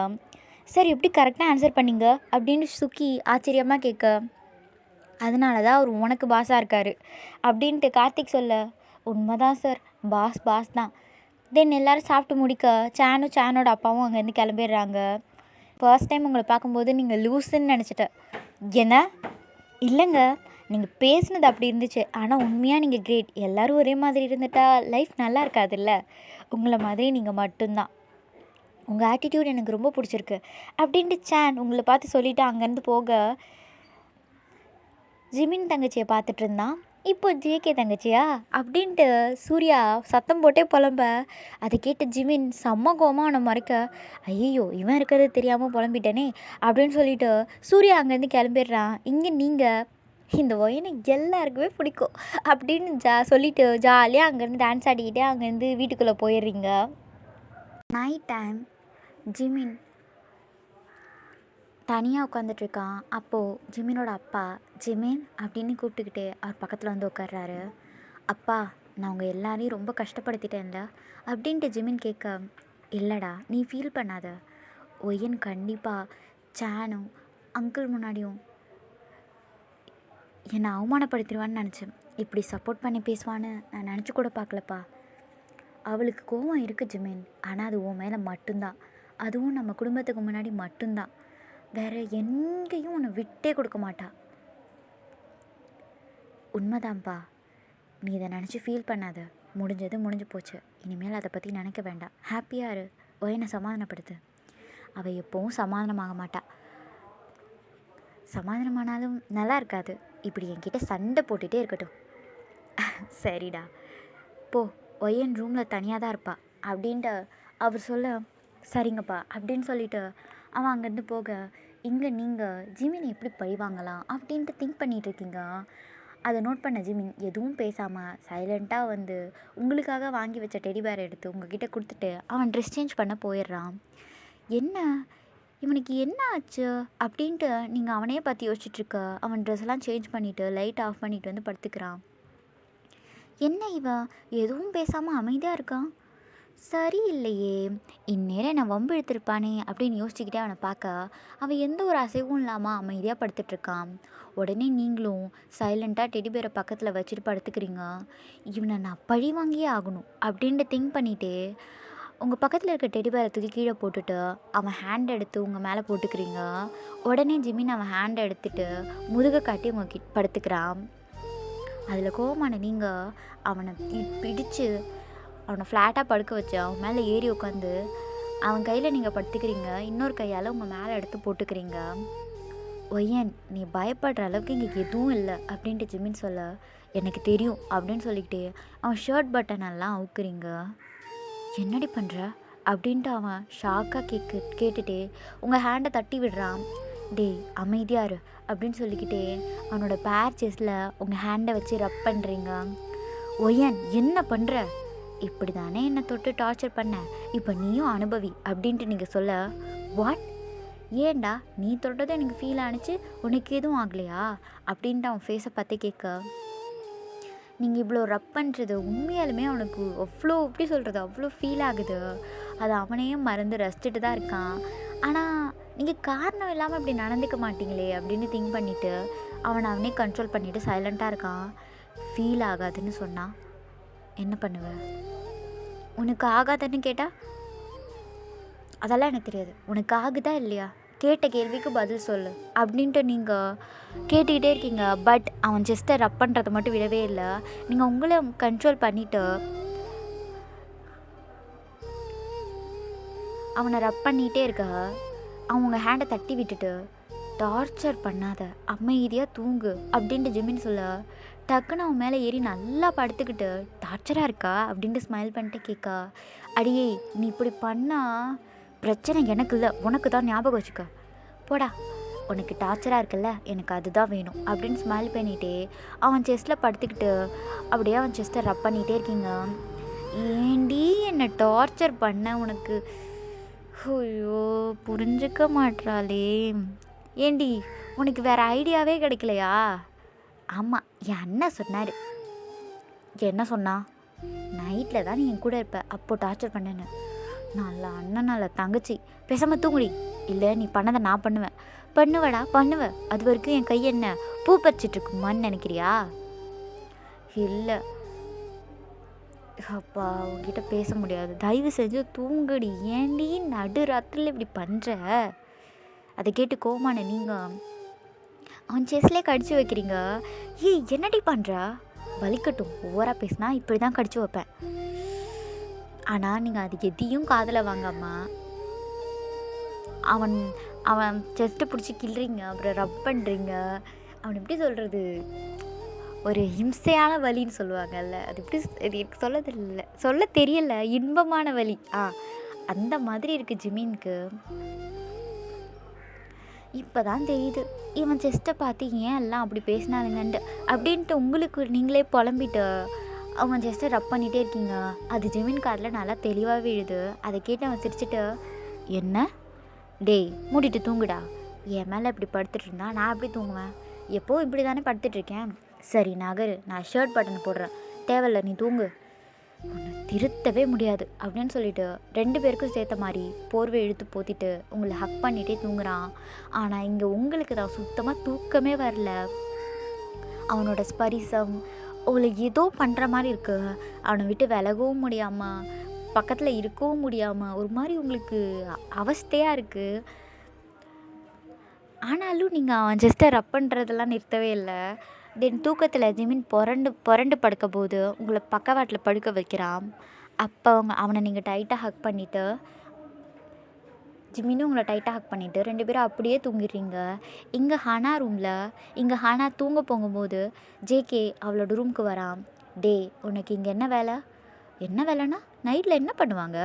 சரி எப்படி கரெக்டாக ஆன்சர் பண்ணீங்க அப்படின்னு சுக்கி ஆச்சரியமாக கேட்க, அதனால தான் அவர் உனக்கு பாஸாக இருக்கார் அப்படின்ட்டு கார்த்திக் சொல்ல, உண்மைதான் சார், பாஸ் தான். தென் எல்லோரும் சாப்பிட்டு முடிக்க சேனோட அப்பாவும் அங்கேருந்து கிளம்பிடுறாங்க. ஃபர்ஸ்ட் டைம் உங்களை பார்க்கும்போது நீங்கள் லூஸுன்னு நினச்சிட்டேன். என்ன? இல்லைங்க, நீங்கள் பேசுனது அப்படி இருந்துச்சு, ஆனால் உண்மையாக நீங்கள் கிரேட். எல்லோரும் ஒரே மாதிரி இருந்துட்டா லைஃப் நல்லா இருக்காதுல்ல. உங்களை மாதிரி நீங்கள் மட்டும்தான். உங்கள் ஆட்டிடியூட் எனக்கு ரொம்ப பிடிச்சிருக்கு அப்படின்ட்டு சேன் உங்களை பார்த்து சொல்லிவிட்டு அங்கேருந்து போக, ஜிமின் தங்கச்சியை பார்த்துட்டு இருந்தான். இப்போ ஜேகே தங்கச்சியா அப்படின்ட்டு சூர்யா சத்தம் போட்டே புலம்ப, அதை கேட்டு ஜிமின் செம்ம கோவமாக அவனை மறைக்க, ஐயோ இவன் இருக்கிறது தெரியாமல் புலம்பிட்டேனே அப்படின்னு சொல்லிட்டு சூர்யா அங்கேருந்து கிளம்பிடுறான். இங்கே நீங்கள் இந்த ஒயனை எல்லாருக்குமே பிடிக்கும் அப்படின்னு சொல்லிட்டு ஜாலியாக அங்கேருந்து டான்ஸ் ஆடிக்கிட்டே அங்கேருந்து வீட்டுக்குள்ளே போயிடுறீங்க. நைட் டைம் ஜிமின் தனியாக உட்காந்துட்ருக்கான். அப்போது ஜிமினோட அப்பா ஜிமின் அப்படின்னு கூப்பிட்டுக்கிட்டு அவர் பக்கத்தில் வந்து உட்கார்றாரு. அப்பா நான் உங்கள் எல்லாரையும் ரொம்ப கஷ்டப்படுத்திட்டேன்ல அப்படின்ட்டு ஜிமின் கேட்க, இல்லைடா நீ ஃபீல் பண்ணாத, ஒய்யன் கண்டிப்பாக சேனும் அங்கிள் முன்னாடியும் என்னை அவமானப்படுத்திடுவான்னு நினச்சேன். இப்படி சப்போர்ட் பண்ணி பேசுவான்னு நான் நினச்சி கூட பார்க்கலப்பா. அவளுக்கு கோவம் இருக்குது ஜிமின், ஆனால் அது உன் மேலே மட்டும்தான். அதுவும் நம்ம குடும்பத்துக்கு முன்னாடி மட்டும்தான். வேறு எங்கேயும் உன்னை விட்டே கொடுக்க மாட்டா. உண்மைதான்ப்பா, நீ இதை நினச்சி ஃபீல் பண்ணாத. முடிஞ்சது முடிஞ்சு போச்சு, இனிமேல் அதை பற்றி நினைக்க வேண்டாம். ஹாப்பியாக இரு, ஒயனை சமாதானப்படுத்து. அவள் எப்போவும் சமாதானமாக மாட்டா. சமாதானமானாலும் நல்லா இருக்காது. இப்படி என்கிட்ட சண்டை போட்டுகிட்டே இருக்கட்டும். சரிடா போ, ஒயன் ரூமில் தனியாக தான் இருப்பா அப்படின்ட்டு அவர் சொல்ல, சரிங்கப்பா அப்படின்னு சொல்லிவிட்டு அவன் அங்கேருந்து போக, இங்கே நீங்கள் ஜிமினை எப்படி பழிவாங்கலாம் அப்படின்ட்டு திங்க் பண்ணிகிட்ருக்கீங்க. அதை நோட் பண்ண ஜிமின் எதுவும் பேசாமல் சைலண்ட்டாக வந்து உங்களுக்காக வாங்கி வச்ச டெடி பேரை எடுத்து உங்ககிட்ட கொடுத்துட்டு அவன் ட்ரெஸ் சேஞ்ச் பண்ண போயிடுறான். என்ன இவனுக்கு என்ன ஆச்சு அப்படின்ட்டு நீங்கள் அவனையே பார்த்து யோசிச்சுட்ருக்க. அவன் ட்ரெஸ்லாம் சேஞ்ச் பண்ணிவிட்டு லைட் ஆஃப் பண்ணிவிட்டு வந்து படுத்துக்கிறான். என்ன இவன் எதுவும் பேசாமல் அமைதியாக இருக்கான், சரியில்லையே, இந்நேரம் நான் வம்பு இழுத்துருப்பானே அப்படின்னு யோசிச்சுக்கிட்டே அவனை பார்க்க, அவன் எந்த ஒரு அசைவும் இல்லாமல் அமைதியாக படுத்துட்ருக்கான். உடனே நீங்களும் சைலண்ட்டாக டெடி பேரை பக்கத்தில் வச்சுட்டு படுத்துக்கிறீங்க. இவனை நான் பழி வாங்கியே ஆகணும் அப்படின்ட்டு திங்க் பண்ணிவிட்டு உங்கள் பக்கத்தில் இருக்க டெடி பேரை தூக்கி கீழே போட்டுட்டு அவன் ஹேண்ட் எடுத்து உங்கள் மேலே போட்டுக்கிறீங்க. உடனே ஜிமின் அவன் ஹேண்டை எடுத்துகிட்டு முதுகை காட்டி உங்கள் படுத்துக்கிறான். அதில் கோவமான நீங்கள் அவனை பிடிச்சு அவனை ஃப்ளாட்டாக படுக்க வச்சு அவன் மேலே ஏறி உட்காந்து அவன் கையில் நீங்கள் படுத்துக்கிறீங்க. இன்னொரு கையால் உங்கள் மேலே எடுத்து போட்டுக்கிறீங்க. ஒய்யன் நீ பயப்படுற அளவுக்கு இங்கே எதுவும் இல்லை அப்படின்ட்டு ஜிமின் சொல்ல, எனக்கு தெரியும் அப்படின்னு சொல்லிக்கிட்டு அவன் ஷர்ட் பட்டனெல்லாம் அவுக்குறீங்க. என்னடி பண்ணுற அப்படின்ட்டு அவன் ஷாக்காக கேட்டுட்டு உங்கள் ஹேண்டை தட்டி விடுறான். டேய் அமைதியாக இரு அப்படின்னு சொல்லிக்கிட்டே அவனோட பேர் செஸ்டில் உங்கள் ஹேண்டை வச்சு ரப் பண்ணுறீங்க. ஒய்யன் என்ன பண்ணுற, இப்படி தானே என்னை தொட்டு டார்ச்சர் பண்ண, இப்போ நீயும் அனுபவி அப்படின்ட்டு நீங்கள் சொல்ல, வாட் ஏண்டா நீ தொட்டதை எனக்கு ஃபீல் ஆனிச்சு, உனக்கு எதுவும் ஆகலையா அப்படின்ட்டு அவன் ஃபேஸை பார்த்து கேட்க, நீங்கள் இவ்வளோ ரப் பண்ணுறது உண்மையாலுமே அவனுக்கு அவ்வளோ எப்படி சொல்கிறது அவ்வளோ ஃபீல் ஆகுது. அது அவனையும் மறந்து ரசிச்சுட்டு தான் இருக்கான். ஆனால் நீங்கள் காரணம் இல்லாமல் இப்படி நடந்துக்க மாட்டீங்களே அப்படின்னு திங்க் பண்ணிவிட்டு அவனே கண்ட்ரோல் பண்ணிவிட்டு சைலண்ட்டாக இருக்கான். ஃபீல் ஆகாதுன்னு சொன்னால் என்ன பண்ணுவேன்? உனக்கு ஆகாதுன்னு கேட்டால் அதெல்லாம் எனக்கு தெரியாது, உனக்கு ஆகுதா இல்லையா, கேட்ட கேள்விக்கு பதில் சொல்லு அப்படின்ட்டு நீங்கள் கேட்டுக்கிட்டே இருக்கீங்க. பட் அவன் செஸ்ட்டை ரப் பண்ணுறதை மட்டும் விடவே இல்லை. நீங்கள் உங்களை கண்ட்ரோல் பண்ணிவிட்டு அவனை ரப் பண்ணிகிட்டே இருக்க. அவன் உங்கள் ஹேண்டை தட்டி விட்டுட்டு டார்ச்சர் பண்ணாத, அமைதியாக தூங்கு அப்படின்ட்டு ஜிமின் சொல்ல, டக்குன்னு அவன் மேலே ஏறி நல்லா படுத்துக்கிட்டு டார்ச்சராக இருக்கா அப்படின்ட்டு ஸ்மைல் பண்ணிட்டு கேட்கா, அடியே நீ இப்படி பண்ணால் பிரச்சனை எனக்கு இல்லை, உனக்கு தான், ஞாபகம் வச்சுக்க, போடா, உனக்கு டார்ச்சராக இருக்குல்ல, எனக்கு அதுதான் வேணும் அப்படின்னு ஸ்மைல் பண்ணிகிட்டே அவன் செஸ்ட்டில் படுத்துக்கிட்டு அப்படியே அவன் செஸ்ட்டை ரப் பண்ணிகிட்டே இருக்கீங்க. ஏண்டி என்னை டார்ச்சர் பண்ண உனக்கு? ஐயோ புரிஞ்சுக்க மாட்றாளே. ஏண்டி உனக்கு வேறு ஐடியாவே கிடைக்கலையா? ஆமாம், என் அண்ணன் சொன்னார். என்ன சொன்னா? நைட்டில் தான் நீ என் கூட இருப்ப, அப்போ டார்ச்சர் பண்ணேன்னு. நல்ல அண்ணன் நல்ல தங்கச்சி, பேசாமல் தூங்குடி, இல்லை நீ பண்ணதை நான் பண்ணுவேன். பண்ணுவடா பண்ணுவேன், அது வரைக்கும் என் கை என்ன பூ பறிச்சிட்ருக்குமான்னு நினைக்கிறியா? இல்லை அப்பா உங்ககிட்ட பேச முடியாது, தயவு செஞ்சு தூங்குடி. ஏண்டி நடு ராத்திரியில் இப்படி பண்ணுற? அதை கேட்டு கோமான நீங்கள் அவன் செஸ்லேயே கடிச்சு வைக்கிறீங்க. ஏய் என்னடி பண்ணுறா? வலிக்கட்டும், ஓவராக பேசினா இப்படி தான் கடிச்சு வைப்பேன். ஆனால் நீங்கள் அது எதையும் காதில் வாங்காமா அவன் அவன் செஸ்ட்டை பிடிச்சி கிள்றீங்க, அப்புறம் ரப் பண்ணுறீங்க. அவன் எப்படி சொல்கிறது, ஒரு ஹிம்சையான வலின்னு சொல்லுவாங்கல்ல, அது எப்படி அது எனக்கு சொல்ல தெரியல, இன்பமான வலி. அந்த மாதிரி இருக்குது ஜிமினுக்கு. இப்போ தான் தெரியுது இவன் செஸ்ட்டை பார்த்து ஏன் எல்லாம் அப்படி பேசினானுங்கன்ட்டு அப்படின்ட்டு. உங்களுக்கு நீங்களே புலம்பிட்டு அவன் செஸ்ட்டை ரப் பண்ணிகிட்டே இருக்கீங்க. அது ஜிமின் காதில் நல்லா தெளிவாக விழுது. அதை கேட்டு அவன் சிரிச்சிட்டு, என்ன டேய் மூடிட்டு தூங்குடா, என் மேலே இப்படி படுத்துட்டு இருந்தா நான் எப்படி தூங்குவேன்? எப்போது இப்படி தானே படுத்துட்ருக்கேன். சரி நகரு, நான் ஷர்ட் பட்டன் போடுறேன், தேவையில்ல நீ தூங்கு, உன்னை திருத்தவே முடியாது அப்படின்னு சொல்லிட்டு 2 பேருக்கும் சேர்த்த மாதிரி போர்வை இழுத்து போத்திட்டு உங்களை ஹக் பண்ணிகிட்டே தூங்குறான். ஆனால் இங்கே உங்களுக்கு தான் சுத்தமாக தூக்கமே வரல. அவனோட ஸ்பரிசம் உங்களை ஏதோ பண்ணுற மாதிரி இருக்கு. அவனை விட்டு விலகவும் முடியாமல், பக்கத்தில் இருக்கவும் முடியாமல், ஒரு மாதிரி உங்களுக்கு அவஸ்தையாக இருக்குது. ஆனாலும் நீங்கள் அவன் ஜஸ்ட்டை ரப் பண்ணுறதெல்லாம் நிறுத்தவே இல்லை. தென் தூக்கத்தில் ஜிமின் புரண்டு படுக்க போது உங்களை பக்கவாட்டில் படுக்க வைக்கிறான். அப்போ அவனை நீங்கள் டைட்டாக ஹக் பண்ணிவிட்டு, ஜிமினும் உங்களை டைட்டாக ஹக் பண்ணிவிட்டு 2 பேரும் அப்படியே தூங்கிடுறீங்க. இங்கே ஹானா தூங்க போகும்போது ஜேகே அவளோட ரூமுக்கு வரான். டே உனக்கு இங்கே என்ன வேலை? என்ன வேலைன்னா நைட்டில் என்ன பண்ணுவாங்க?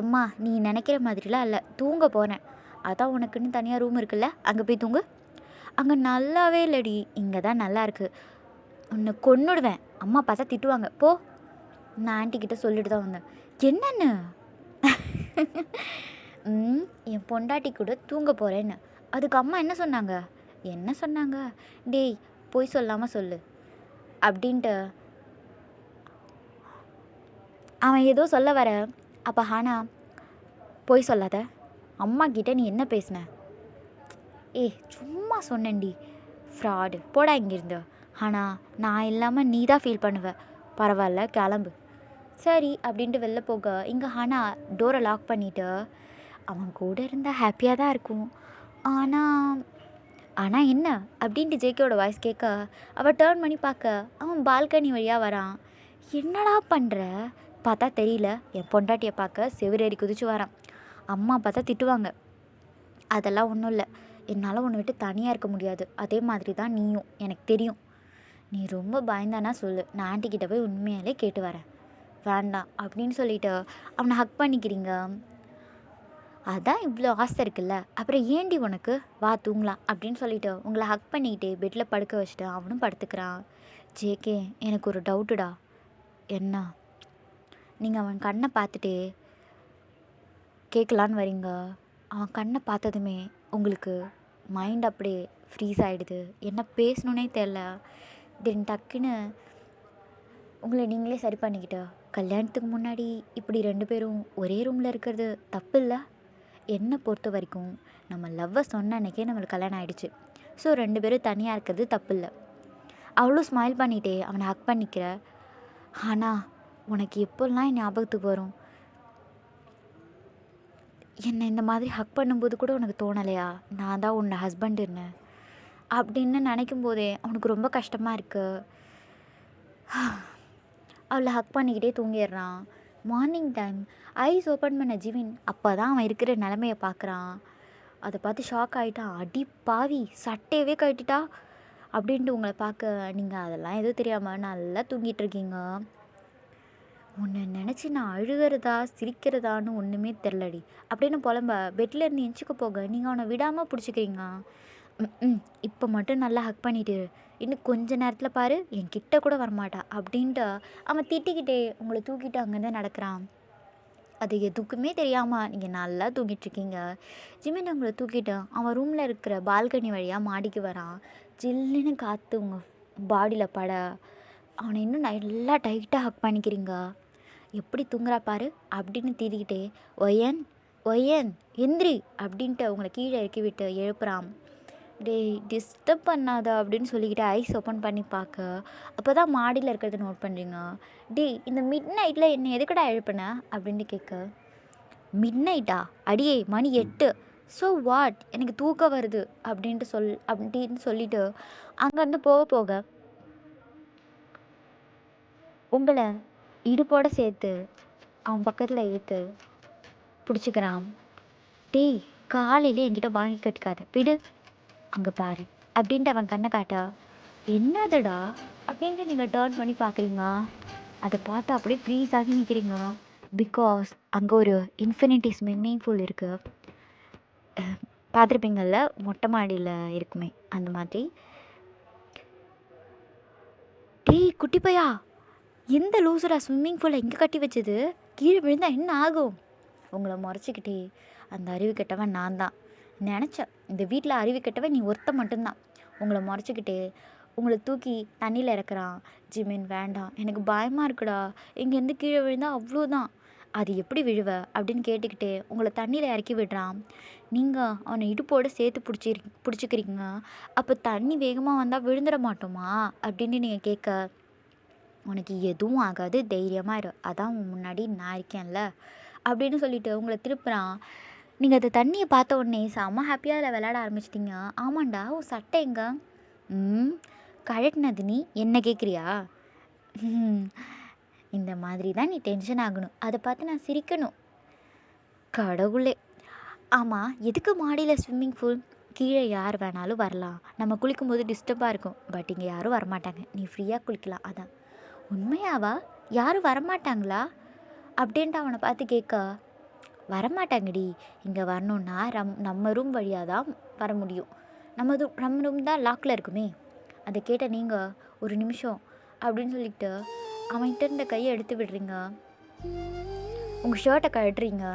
எம்மா நீ நினைக்கிற மாதிரிலாம் இல்லை, தூங்க போகிறேன், அதான் உனக்குன்னு தனியாக ரூம் இருக்குல்ல, அங்கே போய் தூங்கு. அங்கே நல்லாவே இல்லடி, இங்கே தான் நல்லா இருக்குது, உன்னை கொன்னுடுவேன், அம்மா பார்த்தா திட்டுவாங்க, போ. நான் ஆன்ட்டிக்கிட்ட சொல்லிட்டு தான் வந்தேன். என்னன்னு? என் பொண்டாட்டி கூட தூங்க போகிறேன்னு. அதுக்கு அம்மா என்ன சொன்னாங்க? டேய் போய் சொல்லாமல் சொல்லு அப்படின்ட்டு அவன் ஏதோ சொல்ல வர. அப்போ ஹானா, போய் சொல்லாத, அம்மா கிட்ட நீ என்ன பேசின? சும்மா சொன்னேன்டி, ஃப்ராடு, போடா இங்கேருந்து. ஆனால் நான் இல்லாமல் நீ தான் ஃபீல் பண்ணுவ, பரவாயில்ல கிளம்பு. சரி அப்படின்ட்டு வெளில போக இங்கே ஹானா டோரை லாக் பண்ணிவிட்டு, அவன் கூட இருந்தால் ஹாப்பியாக தான் இருக்கும், ஆனால் என்ன அப்படின்ட்டு ஜேகேயோட வாய்ஸ் கேட்க அவள் டேர்ன் பண்ணி பார்க்க அவன் பால்கனி வழியாக வரான். என்னடா பண்ணுற? பார்த்தா தெரியல, என் பொண்டாட்டியை பார்க்க செவிரேறி குதிச்சு வரான். அம்மா பார்த்தா திட்டுவாங்க. அதெல்லாம் ஒன்றும் இல்லை, என்னால் உன்னை விட்டு தனியாக இருக்க முடியாது, அதே மாதிரி தான் நீயும், எனக்கு தெரியும். நீ ரொம்ப பயந்தானா சொல்லு, நான் ஆன்ட்டிக்கிட்ட போய் உண்மையாலே கேட்டு வரேன். வேண்டாம் அப்படின்னு சொல்லிட்டு அவனை ஹக் பண்ணிக்கிறீங்க. அதான் இவ்வளோ ஆசை இருக்குல்ல, அப்புறம் ஏண்டி உனக்கு, வா தூங்கலாம் அப்படின்னு சொல்லிட்டு உங்களை ஹக் பண்ணிக்கிட்டே பெட்டில் படுக்க வச்சுட்டு அவனும் படுத்துக்கிறான். ஜேகே எனக்கு ஒரு டவுட்டுடா. என்ன? நீங்கள் அவன் கண்ணை பார்த்துட்டே கேட்கலான்னு வரீங்க, அவன் கண்ணை பார்த்ததுமே உங்களுக்கு மைண்ட் அப்படியே ஃப்ரீஸ் ஆகிடுது, என்ன பேசணுன்னே தெரில. தென் டக்குன்னு உங்களை நீங்களே சரி பண்ணிக்கிட்ட. கல்யாணத்துக்கு முன்னாடி இப்படி 2 பேரும் ஒரே ரூமில் இருக்கிறது தப்பு இல்லை. என்னை பொறுத்த வரைக்கும் நம்ம லவ்வை சொன்ன அன்றைக்கே நம்மளுக்கு கல்யாணம் ஆகிடுச்சு. ஸோ 2 பேரும் தனியாக இருக்கிறது தப்பு இல்லை. அவ்வளோ ஸ்மைல் பண்ணிகிட்டே அவனை ஹக் பண்ணிக்கிற. ஆனால் உனக்கு எப்போல்லாம் என் ஞாபகத்துக்கு வரும், என்னை இந்த மாதிரி ஹக் பண்ணும்போது கூட உனக்கு தோணலையா நான் தான் உன்னோட ஹஸ்பண்டுன்னு அப்படின்னு நினைக்கும் போதே அவனுக்கு ரொம்ப கஷ்டமாக இருக்குது. அவளை ஹக் பண்ணிக்கிட்டே தூங்கிடுறான். மார்னிங் டைம் ஐஸ் ஓப்பன் பண்ண ஜிவின் அப்போ தான் அவன் இருக்கிற நிலமையை பார்க்குறான். அதை பார்த்து ஷாக் ஆகிட்டான். அடி பாவி, சட்டையவே கட்டிட்டா அப்படின்ட்டு உங்களை பார்க்க நீங்கள் அதெல்லாம் எதுவும் தெரியாமல் நல்லா தூங்கிட்டு இருக்கீங்க. உன்னை நினச்சி நான் அழுகிறதா சிரிக்கிறதான்னு ஒன்றுமே தெரிலடி அப்படின்னு புலம்ப பெட்டில் இருந்து எஞ்சிக்க போக நீங்கள் அவனை விடாமல் பிடிச்சிக்கிறீங்க. ம் இப்போ மட்டும் நல்லா ஹக் பண்ணிட்டு இன்னும் கொஞ்ச நேரத்தில் பாரு என் கிட்ட கூட வரமாட்டா அப்படின்ட்டு அவன் திட்டிக்கிட்டே உங்களை தூக்கிட்டு அங்கேருந்து நடக்கிறான். அது எதுக்குமே தெரியாமல் நீங்கள் நல்லா தூங்கிட்டுருக்கீங்க. ஜிமின் உங்களை தூக்கிட்டு அவன் ரூமில் இருக்கிற பால்கனி வழியாக மாடிக்கு வரான். ஜில்லுன்னு காற்று உங்கள் பாடியில் பட அவனை இன்னும் நல்லா டைட்டாக ஹக் பண்ணிக்கிறீங்க. எப்படி தூங்குறா பாரு அப்படின்னு தீதிக்கிட்டே ஒயன் ஒயன் எந்திரி அப்படின்ட்டு உங்களை கீழே இறக்கி விட்டு எழுப்புறான். டேய் டிஸ்டர்ப் பண்ணாத அப்படின்னு சொல்லிக்கிட்டு ஐஸ் ஓப்பன் பண்ணி பார்க்க அப்போ தான் மாடியில் இருக்கிறத நோட் பண்ணுறீங்க. டேய் இந்த மிட் நைட்டில் என்னை எதுக்கடா எழுப்புன அப்படின்ட்டு கேட்க மிட் நைட்டா அடியே மணி 8 ஸோ வாட் எனக்கு தூக்கம் வருது அப்படின்னு சொல்லிட்டு அங்கேருந்து போக போக உங்களை இடுப்போட சேர்த்து அவன் பக்கத்தில் இழுத்து பிடிச்சிக்கிறான். டேய் காலையில் என்கிட்ட வாங்கி கட்டுக்காத விடு அங்கே பாரு அப்படின்ட்டு அவன் கண்ணை காட்டா என்னதுடா அப்படின்ட்டு நீங்கள் டேர்ன் பண்ணி பார்க்குறீங்க. அதை பார்த்து அப்படியே ப்ளீஸ் ஆகி நிற்கிறீங்க. பிகாஸ் அங்கே ஒரு இன்ஃபினிட்டி ஸ்விம்மிங் பூல் இருக்குது. பார்த்துருப்பீங்கள்ல மொட்டை மாடியில் இருக்குமே அந்த மாதிரி. டேய் குட்டி பையா எந்த லூசரா ஸ்விம்மிங் பூலை இங்கே கட்டி வச்சது கீழே விழுந்தால் என்ன ஆகும்? உங்களை முறைச்சிக்கிட்டே அந்த அறிவு கெட்டவன் நான் தான் நினச்சேன். இந்த வீட்டில் அறிவு கெட்டவன் நீ ஒருத்த மட்டும்தான். உங்களை முறைச்சிக்கிட்டே உங்களை தூக்கி தண்ணியில் இறக்குறான். ஜிமின் வேண்டாம் எனக்கு பயமாக இருக்குடா இங்கேருந்து கீழே விழுந்தால் அவ்வளோதான் அது எப்படி விழுவ அப்படின்னு கேட்டுக்கிட்டே உங்களை தண்ணியில் இறக்கி விடுறான். நீங்கள் அவனை இடுப்போடு சேர்த்து பிடிச்சிக்கிறீங்க. அப்போ தண்ணி வேகமாக வந்தால் விழுந்துட மாட்டோமா அப்படின்னு நீங்கள் கேட்க உனக்கு எதுவும் ஆகாது தைரியமாக இரு அதான் உன் முன்னாடி நான் இருக்கேன்ல அப்படின்னு சொல்லிட்டு உங்களை திருப்புறான். நீங்கள் அந்த தண்ணியை பார்த்த உடனே செம்ம ஹாப்பியாக அதில் விளையாட ஆரம்பிச்சிட்டிங்க. ஆமாண்டா உன் சட்டை எங்க? கழட்டினது நீ என்ன கேட்குறியா? இந்த மாதிரி தான் நீ டென்ஷன் ஆகணும். அதை பார்த்து நான் சிரிக்கணும். கடவுளே. ஆமாம் எதுக்கு மாடியில் ஸ்விம்மிங் பூல்? கீழே யார் வேணாலும் வரலாம். நம்ம குளிக்கும்போது டிஸ்டர்பாக இருக்கும். பட் இங்கே யாரும் வரமாட்டாங்க. நீ ஃப்ரீயாக குளிக்கலாம். அதான். உண்மையாவா? யாரும் வரமாட்டாங்களா அப்படின்ட்டு அவனை பார்த்து கேட்க வரமாட்டாங்கடி. இங்கே வரணுன்னா நம்ம ரூம் வழியாக தான் வர முடியும். நம்ம ரூம் தான் லாக்கில் இருக்குமே. அதை கேட்ட நீங்கள் ஒரு நிமிஷம் அப்படின்னு சொல்லிட்டு அவன்கிட்ட இருந்த கையை எடுத்து விடுறீங்க. உங்கள் ஷர்ட்டை கழட்டுறீங்க.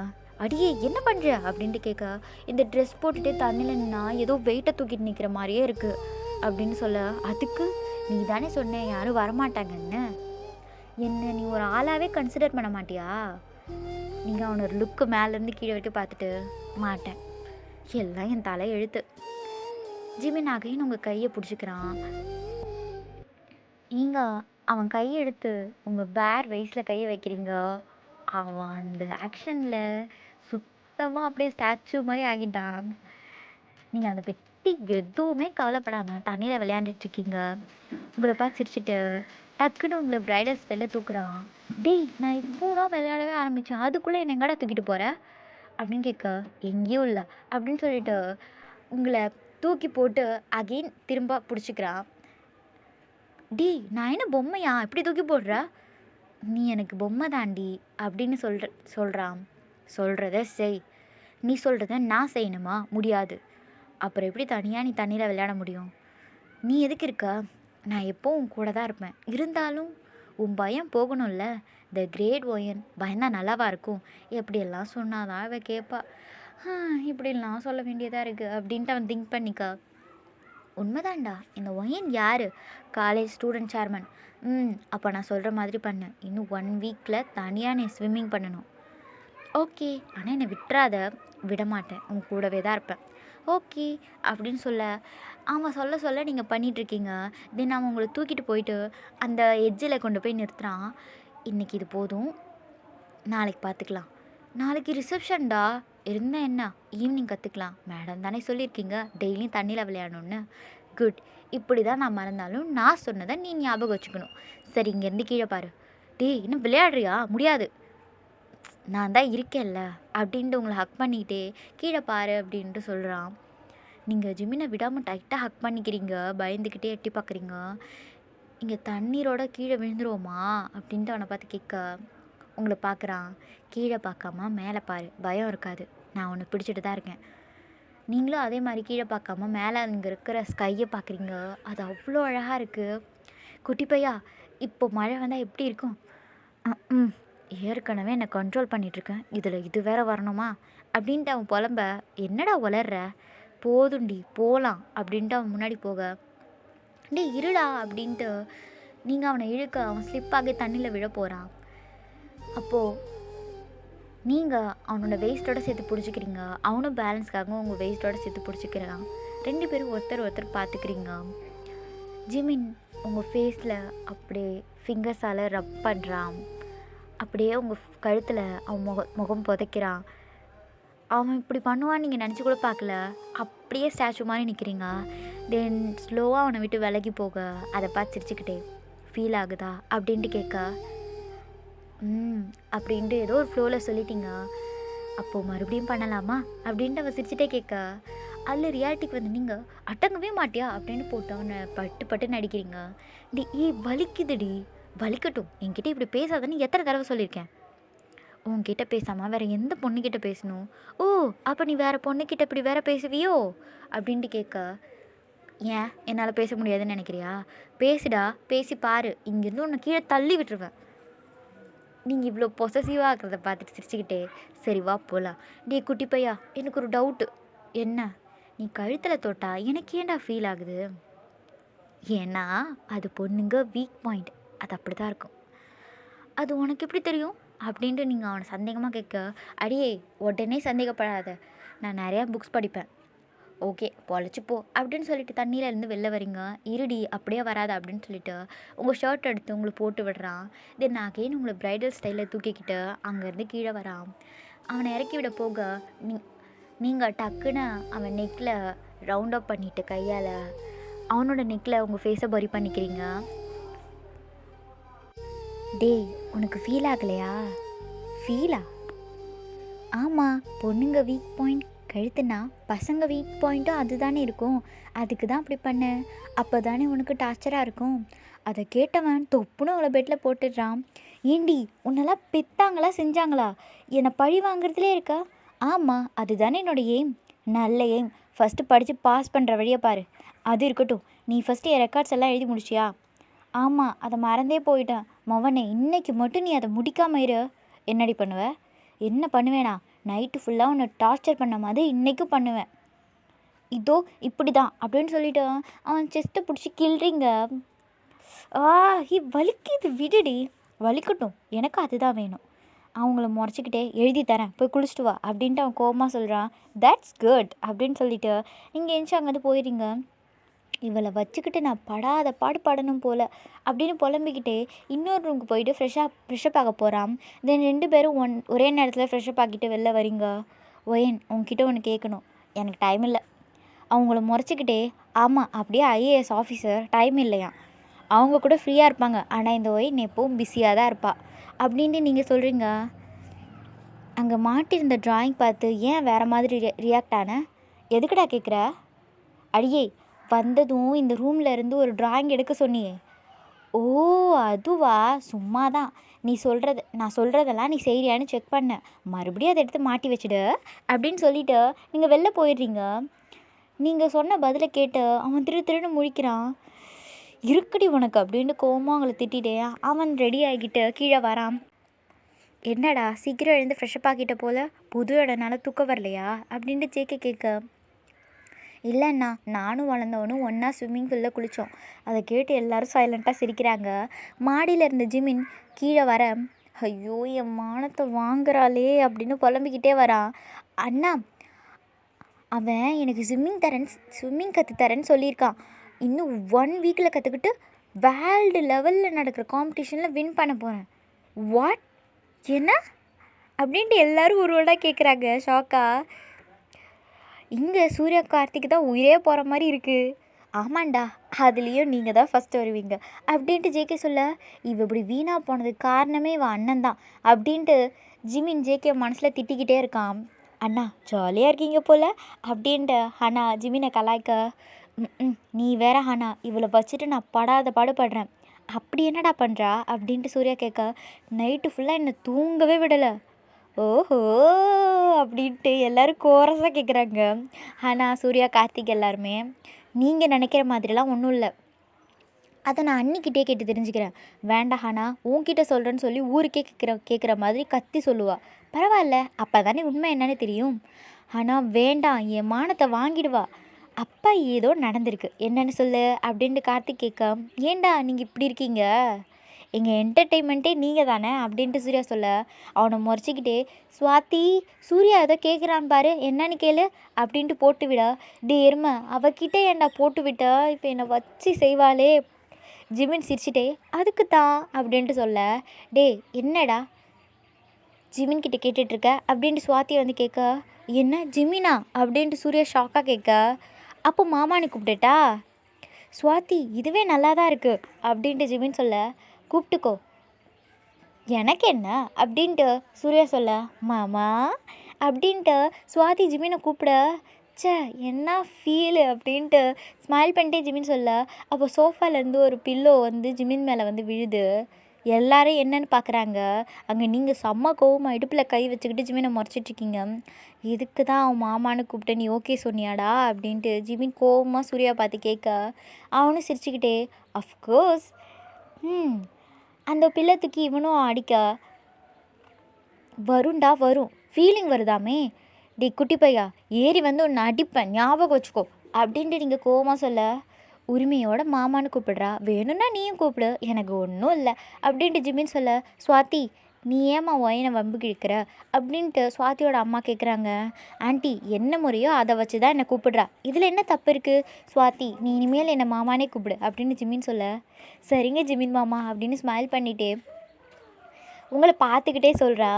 அடியே என்ன பண்ணுற அப்படின்ட்டு கேட்க இந்த ட்ரெஸ் போட்டுட்டு தண்ணியில் நின்னா ஏதோ வெயிட்டை தூக்கிட்டு நிற்கிற மாதிரியே இருக்குது அப்படின்னு சொல்ல அதுக்கு நீ தானே சொன்னேன் யாரும் வரமாட்டாங்கன்னு. என்ன நீ ஒரு ஆளாகவே கன்சிடர் பண்ண மாட்டியா? நீங்கள் அவனை ஒரு லுக்கு மேலேருந்து கீழே விட்டு பார்த்துட்டு மாட்டேன் எல்லாம் என் தலை எழுத்து. ஜிமின் அகைன்னு உங்கள் கையை பிடிச்சிக்கிறான். நீங்கள் அவன் கையை எடுத்து உங்கள் பேர் வயசில் கையை வைக்கிறீங்க. அவன் அந்த ஆக்ஷனில் சுத்தமாக அப்படியே ஸ்டாச்சு மாதிரி ஆகிட்டான். நீங்கள் அந்த பெட்டி எதுவுமே கவலைப்படாமல் தண்ணியில் விளையாண்டுட்ருக்கீங்க. உங்களை பார்த்து சிரிச்சுட்டு டக்குன்னு உங்களை பிரைடல் ஸ்டைலில் தூக்குறான். டேய் நான் இப்போ தான் விளையாடவே ஆரம்பித்தேன் அதுக்குள்ளே என்னை எங்கடா தூக்கிட்டு போகிற அப்படின்னு கேட்க எங்கேயும் இல்லை அப்படின்னு சொல்லிட்டு உங்களை தூக்கி போட்டு அகெயின் திரும்ப பிடிச்சிக்கிறான். டேய் நான் என்ன பொம்மையா இப்படி தூக்கி போடுற? நீ எனக்கு பொம்மை தாண்டி அப்படின்னு சொல்கிறான். சொல்கிறத செய். நீ சொல்கிறத நான் செய்யணுமா? முடியாது. அப்புறம் எப்படி தனியாக நீ தண்ணியில் விளையாட முடியும்? நீ எதுக்கு இருக்க? நான் எப்போவும் உன் கூட தான் இருப்பேன். இருந்தாலும் உன் பயம் போகணும்ல. த கிரேட் ஒயன் பயந்தா நல்லாவா இருக்கும்? எப்படியெல்லாம் சொன்னாதான் அவள் கேட்பா. இப்படிலாம் சொல்ல வேண்டியதாக இருக்குது அப்படின்ட்டு அவன் திங்க் பண்ணிக்கா. உண்மைதான்டா இந்த ஒயன் யார்? College student chairman. அப்போ நான் சொல்கிற மாதிரி பண்ணு. இன்னும் 1 வீக்கில் தனியாக நீ ஸ்விம்மிங் பண்ணணும். ஓகே ஆனால் என்னை விட்டுறாத. விடமாட்டேன் உன் கூடவே தான் இருப்பேன். ஓகே அப்படின்னு அவன் சொல்ல நீங்கள் பண்ணிகிட்ருக்கீங்க. தென் அவன் உங்களை தூக்கிட்டு போயிட்டு அந்த எட்ஜில் கொண்டு போய் நிறுத்துறான். இன்றைக்கி இது போதும் நாளைக்கு பார்த்துக்கலாம். நாளைக்கு ரிசப்ஷன்டா. இருந்தால் என்ன ஈவினிங் கற்றுக்கலாம். மேடம் தானே சொல்லியிருக்கீங்க டெய்லியும் தண்ணியில் விளையாடணுன்னு. குட். இப்படி தான் நான் மறந்தாலும் நான் சொன்னதை நீ ஞாபகம் வச்சுக்கணும். சரி இங்கேருந்து கீழே பாரு. டேய் இன்னும் விளையாடுறியா? முடியாது. நான் தான் இருக்கேன்ல அப்படின்ட்டு உங்களை ஹக் பண்ணிக்கிட்டே கீழே பாரு அப்படின்ட்டு சொல்கிறான். நீங்கள் ஜிமினை விடாமல் டைட்டாக ஹக் பண்ணிக்கிறீங்க, பயந்துக்கிட்டே எட்டி பார்க்குறீங்க. இங்கே தண்ணீரோட கீழே விழுந்துருவோமா அப்படின்ட்டு அவனை பார்த்து கேட்க, உங்களை பார்க்குறான். கீழே பார்க்காம மேலே பாரு, பயம் இருக்காது, நான் உன்னை பிடிச்சிட்டு தான் இருக்கேன். நீங்களும் அதே மாதிரி கீழே பார்க்காம மேலே அங்கே இருக்கிற ஸ்கையை பார்க்குறீங்க. அது அவ்வளோ அழகாக இருக்குது. குட்டி பையா, இப்போ மழை வந்தால் எப்படி இருக்கும்? ம் ஏற்கனவே என்னை கண்ட்ரோல் பண்ணிகிட்ருக்கேன், இதில் இது வேற வரணுமா அப்படின்ட்டு அவன் புலம்ப, என்னடா உளர்ற, போதுண்டி போகலாம் அப்படின்ட்டு அவன் முன்னாடி போக, டே இருடா அப்படின்ட்டு நீங்கள் அவனை இழுக்க அவன் ஸ்லிப்பாகி தண்ணியில் விழ போகிறான். அப்போது நீங்கள் அவனோட வேஸ்ட்டோட சேர்த்து பிடிச்சிக்கிறீங்க, அவனும் பேலன்ஸ்க்காகவும் உங்கள் வேஸ்ட்டோட சேர்த்து பிடிச்சிக்கிறான். 2 பேரும் ஒருத்தர் பார்த்துக்கிறீங்க. ஜிமின் உங்கள் ஃபேஸில் அப்படியே ஃபிங்கர்ஸால் ரப் பண்ணுறான். அப்படியே உங்கள் கழுத்தில் அவன் முகம் புதைக்கிறான். அவன் இப்படி பண்ணுவான்னு நீங்கள் நினச்சி கூட பார்க்கல. அப்படியே ஸ்டாச்சு மாதிரி நிற்கிறீங்க. தென் ஸ்லோவாக அவனை விட்டு விலகி போக அதை பார்த்து சிரிச்சுக்கிட்டே, ஃபீல் ஆகுதா அப்படின்ட்டு கேட்க, அப்படின்ட்டு ஏதோ ஒரு ஃப்ளோவில் சொல்லிட்டீங்க. அப்போது மறுபடியும் பண்ணலாமா அப்படின்ட்டு அவன் சிரிச்சுட்டே கேட்க, அதில் ரியாலிட்டிக்கு வந்து நீங்கள் அடங்கவே மாட்டியா அப்படின்னு போட்டு அவனை பட்டு நடிக்கிறீங்க. வலிக்குதுடி, வலிக்கட்டும், என்கிட்ட இப்படி பேசாதன்னு எத்தனை தடவை சொல்லியிருக்கேன். உன்கிட்ட பேசாமல் வேறு எந்த பொண்ணுக்கிட்ட பேசணும்? ஓ, அப்போ நீ வேறு பொண்ணுக்கிட்ட இப்படி வேற பேசுவியோ அப்படின்ட்டு கேட்க, ஏன் என்னால் பேச முடியாதுன்னு நினைக்கிறியா? பேசுடா, பேசி பாரு, இங்கேருந்து உன்னை கீழே தள்ளி விட்டுருவேன். நீங்கள் இவ்வளோ பொசசிவாக இருக்கிறத பார்த்துட்டு சிரிச்சுக்கிட்டே, சரி வா போகலாம். டே குட்டி பையா, எனக்கு ஒரு டவுட்டு. என்ன? நீ கழுத்தில் தொட்டா எனக்கு ஏன்டா ஃபீல் ஆகுது? ஏன்னா அது பொண்ணுங்க வீக் பாயிண்ட், அது அப்படி தான் இருக்கும். அது உனக்கு எப்படி தெரியும் அப்படின்ட்டு நீங்கள் அவனை சந்தேகமாக கேட்க, அடியே உடனே சந்தேகப்படாத, நான் நிறையா புக்ஸ் படிப்பேன். ஓகே பொழைச்சிப்போ அப்படின்னு சொல்லிட்டு தண்ணியில் இருந்து வெளில வரீங்க. இருடி அப்படியே வராத அப்படின்னு சொல்லிட்டு உங்கள் ஷர்ட் எடுத்து உங்களை போட்டு விடுறான். தென் அகெயின் உங்களை ப்ரைடல் ஸ்டைலில் தூக்கிக்கிட்டு அங்கேருந்து கீழே வரான். அவனை இறக்கி விட போக நீங்கள் டக்குன்னு அவன் நெக்கில் ரவுண்ட் அப் பண்ணிவிட்டு கையால் அவனோட நெக்கில் உங்கள் ஃபேஸை பரி பண்ணிக்கிறீங்க. டேய் உனக்கு ஃபீல் ஆகலையா? ஃபீலா? ஆமாம், பொண்ணுங்க வீக் பாயிண்ட் கழுத்துனா பசங்க வீக் பாயிண்ட்டும் அதுதானே இருக்கும். அதுக்கு தான் அப்படி பண்ண, அப்போ தானே உனக்கு டார்ச்சராக இருக்கும். அதை கேட்டவன் தொப்புன்னு அவளை பெட்டில் போட்டுடுறான். ஏண்டி உன்னெல்லாம் பெத்தாங்களா செஞ்சாங்களா? என்னை பழி வாங்குறதுலே இருக்கா? ஆமாம், அதுதானே என்னோடய எய்ம். நல்ல எய்ம். ஃபஸ்ட்டு படித்து பாஸ் பண்ணுற வழியை பாரு. அது இருக்கட்டும், நீ ஃபஸ்ட்டு என் ரெக்கார்ட்ஸ் எல்லாம் எழுதி முடிச்சியா? ஆமாம், அதை மறந்தே போயிட்டேன். மவனே, இன்னைக்கு மட்டும் நீ அதை முடிக்காம இரு. என்னடி பண்ணுவ? என்ன பண்ணுவேனா? நைட்டு ஃபுல்லாக உன்னை டார்ச்சர் பண்ண மாதிரி இன்றைக்கும் பண்ணுவேன். இதோ இப்படி தான் அப்படின்னு சொல்லிட்டு அவன் செஸ்ட்டை பிடிச்சி கிள்றீங்க. வலிக்குது, விடுடி, வலிக்கட்டும், எனக்கு அதுதான் வேணும். அவங்கள முறைச்சிக்கிட்டே எழுதி தரேன், போய் குளிச்சுட்டு வா அப்படின்ட்டு அவன் கோபமாக சொல்கிறான். தட்ஸ் குட் அப்படின்னு சொல்லிட்டு நீங்கள் எந்திச்சு அங்கேருந்து போயிடுறீங்க. இவளை வச்சுக்கிட்டு நான் படாத பாடணும் போல் அப்படின்னு புலம்பிக்கிட்டே இன்னொரு ரூமுக்கு போயிட்டு ஃப்ரெஷ்ஷப் ஆக போகிறான். தென் 2 பேரும் ஒரே நேரத்தில் ஃப்ரெஷ்ஷப் ஆக்கிட்டு வெளில வரீங்க. ஒயன் உங்ககிட்ட ஒன்று கேட்கணும், எனக்கு டைம் இல்லை. அவங்கள முறைச்சிக்கிட்டே, ஆமாம் அப்படியே IAS ஆஃபீஸர் டைம் இல்லையா, அவங்க கூட ஃப்ரீயாக இருப்பாங்க, ஆனால் இந்த ஒயின் எப்போவும் பிஸியாக தான் இருப்பாள் அப்படின்ட்டு நீங்கள் சொல்கிறீங்க. அங்கே மாட்டியிருந்த ட்ராயிங் பார்த்து ஏன் வேறு மாதிரி ரியாக்ட் ஆன? எதுக்குடா கேட்குற? அடியே வந்ததும் இந்த ரூமில் இருந்து ஒரு ட்ராயிங் எடுக்க சொன்னியே. ஓ அதுவா? சும்மா தான், நான் சொல்கிறதெல்லாம் நீ செய்கிறியான்னு செக் பண்ண, மறுபடியும் அதை எடுத்து மாட்டி வச்சுடு அப்படின்னு சொல்லிவிட்டு நீங்கள் வெளில போயிடுறீங்க. நீங்கள் சொன்ன பதிலை கேட்டு அவன் திருன்னு முழிக்கிறான். இருக்குடி உனக்கு அப்படின்ட்டு கோவமாக அவங்களை திட்டிட்டே அவன் ரெடி ஆகிக்கிட்டு கீழே வரான். என்னடா சீக்கிரம் எழுந்து ஃப்ரெஷ்ஷப் ஆக்கிட்ட போல், புது இடனால தூக்கம் வரலையா அப்படின்ட்டு கேட்க, இல்லைண்ணா நானும் வளர்ந்தவனும் ஒன்றா ஸ்விம்மிங் பூலில் குளித்தோம். அதை கேட்டு எல்லோரும் சைலண்ட்டாக சிரிக்கிறாங்க. மாடியில் இருந்த ஜிமின் கீழே வர, ஐயோ என் மானத்தை வாங்குறாளே அப்படின்னு புலம்பிக்கிட்டே வரான். அண்ணா அவன் எனக்கு ஸ்விம்மிங் கற்றுத்தரேன்னு சொல்லியிருக்கான். இன்னும் 1 வீக்கில் கற்றுக்கிட்டு வேர்ல்டு லெவலில் நடக்கிற காம்படிஷனில் வின் பண்ண போகிறேன். வாட்? என்ன அப்படின்ட்டு எல்லோரும் ஒரு வேர்டாக கேட்குறாங்க ஷாக்கா. இங்கே சூர்யா கார்த்திக் தான் உயிரே போகிற மாதிரி இருக்குது. ஆமாண்டா, அதுலேயும் நீங்கள் தான் ஃபஸ்ட்டு வருவீங்க அப்படின்ட்டு ஜேகே சொல்ல, இவ இப்படி வீணாக போனதுக்கு காரணமே இவன் அண்ணன் தான் அப்படின்ட்டு ஜிமின் ஜேகே மனசில் திட்டிக்கிட்டே இருக்கான். அண்ணா ஜாலியாக இருக்கீங்க போல் அப்படின்ட்டு ஹனா ஜிமினை கலாய்க்க, நீ வேற ஹனா, இவளை வச்சுட்டு நான் படாத பாடுபடுறேன். அப்படி என்னடா பண்ணுறா அப்படின்ட்டு சூர்யா கேட்க, நைட்டு ஃபுல்லாக என்னை தூங்கவே விடலை. ஓஹோ அப்படின்ட்டு எல்லோரும் கோரஸாக கேட்குறாங்க. ஆனால் சூர்யா கார்த்திக் எல்லாருமே, நீங்கள் நினைக்கிற மாதிரிலாம் ஒன்றும் இல்லை, அதை நான் அன்னிக்கிட்டே கேட்டு தெரிஞ்சுக்கிறேன். வேண்டாம் ஹானா, உன்கிட்ட சொல்கிறேன்னு சொல்லி ஊருக்கே கேட்குற மாதிரி கத்தி சொல்லுவா. பரவாயில்ல, அப்போ தானே உண்மை என்னன்னு தெரியும். ஆனால் வேண்டாம், என் மானத்தை வாங்கிடுவா. அப்பா ஏதோ நடந்திருக்கு, என்னன்னு சொல்லு அப்படின்ட்டு கார்த்திக் கேட்க, ஏண்டா நீங்கள் இப்படி இருக்கீங்க, எங்கள் என்டர்டெயின்மெண்ட்டே நீங்கள் தானே அப்படின்ட்டு சூர்யா சொல்ல, அவனை முறைச்சிக்கிட்டே, சுவாதி சூர்யா ஏதோ கேட்குறான் பாரு, என்னன்னு கேளு அப்படின்ட்டு போட்டு விட, டே எருமை அவகிட்ட ஏன்டா போட்டு விட்ட, இப்போ என்னை வச்சு செய்வாளே. ஜிமின் சிரிச்சிட்டே, அதுக்கு தான் அப்படின்ட்டு சொல்ல, டே என்னடா ஜிமின் கிட்ட கேட்டுட்ருக்க அப்படின்ட்டு சுவாதி வந்து கேட்க, என்ன ஜிமினா அப்படின்ட்டு சூர்யா ஷாக்காக கேட்க, அப்போ மாமானு கூப்பிட்டுட்டா. சுவாதி இதுவே நல்லா தான் இருக்குது அப்படின்ட்டு ஜிமின் சொல்ல, கூப்பிட்டுக்கோ எனக்கு என்ன அப்படின்ட்டு சூர்யா சொல்ல, மாமா அப்படின்ட்டு சுவாதி ஜிமினை கூப்பிட, ச்சே என்ன ஃபீலு அப்படின்ட்டு ஸ்மைல் பண்ணிட்டே ஜிமின் சொல்ல, அப்போ சோஃபாலேருந்து ஒரு பில்லோ வந்து ஜிமின் மேலே வந்து விழுது. எல்லாரும் என்னன்னு பார்க்குறாங்க. அங்கே நீங்கள் செம்ம கோவமாக இடுப்பில் கை வச்சுக்கிட்டு ஜிமினை முறைச்சிட்ருக்கீங்க. இதுக்கு தான் அவன் மாமான்னு கூப்பிட்டு நீ ஓகே சொன்னியாடா அப்படின்ட்டு ஜிமின் கோவமாக சூர்யா பார்த்து கேட்க, அவனும் சிரிச்சுக்கிட்டே, அஃப்கோர்ஸ் அந்த பிள்ளை தூக்கி இவனும் அடிக்க, வரும்டா வரும், ஃபீலிங் வருதாமே, டி குட்டி பையா ஏறி வந்து உன்னை அடிப்பேன் ஞாபகம் வச்சுக்கோ அப்படின்ட்டு நீங்கள் கோவமாக சொல்ல, உரிமையோட மாமான்னு கூப்பிடுறா, வேணும்னா நீயும் கூப்பிடு, எனக்கு ஒன்றும் இல்லை அப்படின்ட்டு ஜிமின் சொல்ல, சுவாதி நீ ஏம்மா ஒயனை வம்பு கிழக்கிற அப்படின்ட்டு சுவாதியோட அம்மா கேட்குறாங்க. ஆண்டி என்ன முறையோ அதை வச்சு தான் என்னை கூப்பிடுறா, இதில் என்ன தப்பு இருக்குது, சுவாதி நீ இனிமேல் என்னை மாமானே கூப்பிடு அப்படின்னு ஜிமின் சொல்ல, சரிங்க ஜிமின் மாமா அப்படின்னு ஸ்மைல் பண்ணிட்டே உங்களை பார்த்துக்கிட்டே சொல்கிறா,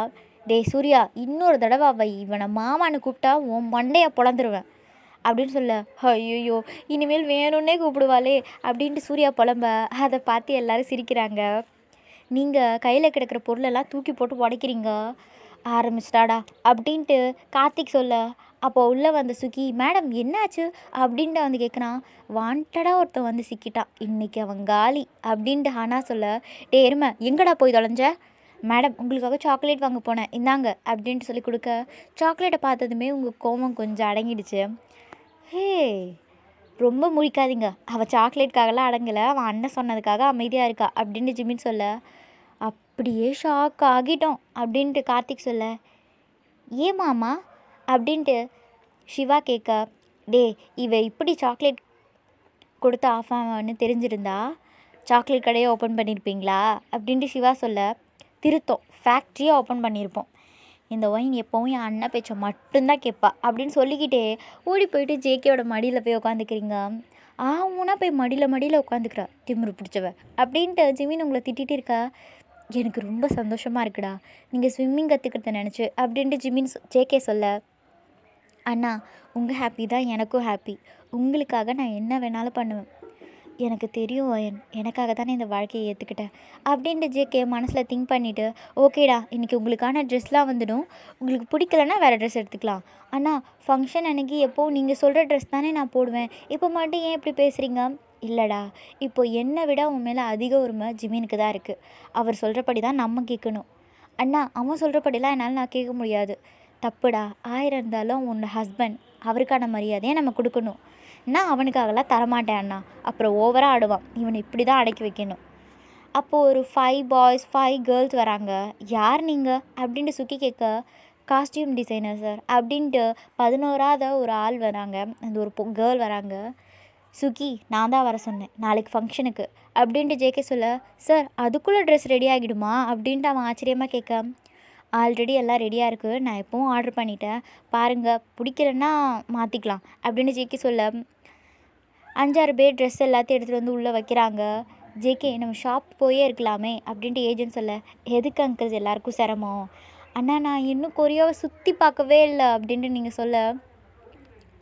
டே சூர்யா இன்னொரு தடவை இவனை மாமான்னு கூப்பிட்டா உன் மண்டையை பொழந்துருவேன் அப்படின்னு சொல்ல, ஐயோ இனிமேல் வேணும்னே கூப்பிடுவாளே அப்படின்ட்டு சூர்யா புலம்ப. அதை பார்த்து எல்லோரும் சிரிக்கிறாங்க. நீங்கள் கையில் கிடக்கிற பொருளெல்லாம் தூக்கி போட்டு உடைக்கிறீங்க ஆரம்பிச்சிட்டாடா அப்படின்ட்டு கார்த்திக் சொல்ல, அப்போ உள்ளே வந்த சுகி, மேடம் என்னாச்சு அப்படின்ட்டு வந்து கேட்குறான். வாண்டடாக ஒருத்தன் வந்து சிக்கிட்டான், இன்றைக்கி அவன் காலி அப்படின்ட்டு ஹானா சொல்ல, டே எருமை எங்கடா போய் தொலைஞ்ச, மேடம் உங்களுக்காக சாக்லேட் வாங்க போனேன் இந்தாங்க அப்படின்ட்டு சொல்லி கொடுக்க, சாக்லேட்டை பார்த்ததுமே உங்கள் கோபம் கொஞ்சம் அடங்கிடுச்சு. ஹே ரொம்ப முழிக்காதீங்க, அவள் சாக்லேட்காகலாம் அடங்கலை, அவன் அண்ணன் சொன்னதுக்காக அமைதியாக இருக்கா அப்படின்ட்டு ஜிமின் சொல்ல, அப்படியே ஷாக் ஆகிட்டோம் அப்படின்ட்டு கார்த்திக் சொல்ல, ஏன் மாமா அப்படின்ட்டு சிவா கேட்க, டே இவ இப்படி சாக்லேட் கொடுத்து ஆஃப் ஆவான்னு தெரிஞ்சிருந்தா சாக்லேட் கடையை ஓப்பன் பண்ணியிருப்பீங்களா அப்படின்ட்டு சிவா சொல்ல, திருத்தம் ஃபேக்ட்ரியை ஓப்பன் பண்ணியிருப்போம், இந்த ஒயின் எப்போவும் என் அண்ணன் பேச்சை மட்டும்தான் கேட்பா அப்படின்னு சொல்லிக்கிட்டே ஓடி போயிட்டு ஜேகேயோட மடியில் போய் உட்காந்துக்கிறீங்க. ஊனா போய் மடியில் உட்காந்துக்கிறா திமிரு பிடிச்சவ அப்படின்ட்டு ஜிமின் உங்களை திட்டிகிட்டு இருக்கா. எனக்கு ரொம்ப சந்தோஷமாக இருக்குடா நீங்கள் ஸ்விம்மிங் கற்றுக்கிறத நினச்சி அப்படின்ட்டு ஜிமின் ஜேகே சொல்ல, அண்ணா உங்கள் ஹாப்பி தான் எனக்கும் ஹாப்பி, உங்களுக்காக நான் என்ன வேணாலும் பண்ணுவேன், எனக்கு தெரியும் ஒயன் எனக்காக தானே இந்த வாழ்க்கையை ஏற்றுக்கிட்டேன் அப்படின்ட்டு ஜேகே மனசில் திங்க் பண்ணிவிட்டு, ஓகேடா இன்றைக்கி உங்களுக்கான ட்ரெஸ்லாம் வந்துடும், உங்களுக்கு பிடிக்கலன்னா வேறு ட்ரெஸ் எடுத்துக்கலாம், ஆனால் ஃபங்க்ஷன் அன்றைக்கி எப்போவும் நீங்கள் சொல்கிற ட்ரெஸ் தானே நான் போடுவேன், இப்போ மட்டும் ஏன் இப்படி பேசுகிறீங்க, இல்லைடா இப்போ என்னை விட உன் மேலே அதிக உரிமை ஜிமினுக்கு தான் இருக்குது, அவர் சொல்கிறபடி தான் நம்ம கேட்கணும், அண்ணா அவன் சொல்கிறபடிலாம் என்னால் நான் கேட்க முடியாது, தப்புடா, ஆயிரம் இருந்தாலும் உன்னோட ஹஸ்பண்ட் அவருக்கான மரியாதையை நம்ம கொடுக்கணும், நான் அவனுக்காகலாம் தரமாட்டேன் அண்ணா, அப்புறம் ஓவராக ஆடுவான், இவனை இப்படி தான் அடக்கி வைக்கணும். அப்போது ஒரு 5 பாய்ஸ் 5 கேர்ள்ஸ் வராங்க. யார் நீங்கள் அப்படின்ட்டு சுக்கி கேட்க, காஸ்டியூம் டிசைனர் சார் அப்படின்ட்டு 11ஆவது ஒரு ஆள் வராங்க, அந்த ஒரு கேர்ள் வராங்க. சுகி நான் தான் வர சொன்னேன் நாளைக்கு ஃபங்க்ஷனுக்கு அப்படின்ட்டு ஜேகே சொல்ல, சார் அதுக்குள்ளே ட்ரெஸ் ரெடி ஆகிடுமா அப்படின்ட்டு அவன் ஆச்சரியமாக கேட்க, ஆல்ரெடி எல்லாம் ரெடியாக இருக்குது, நான் எப்போவும் ஆர்டர் பண்ணிட்டேன், பாருங்கள் பிடிக்கலன்னா மாற்றிக்கலாம் அப்படின்னு ஜேகே சொல்ல, 5-6 பேர் ட்ரெஸ் எல்லாத்தையும் எடுத்துகிட்டு வந்து உள்ளே வைக்கிறாங்க. ஜேகே நம்ம ஷாப் போயே இருக்கலாமே அப்படின்ட்டு ஏஜென்ட் சொல்ல, எதுக்கு அங்கிள் எல்லாருக்கும் சிரமம், அண்ணா நான் இன்னும் கொரியாவை சுற்றி பார்க்கவே இல்லை அப்படின்ட்டு நீங்கள் சொல்ல,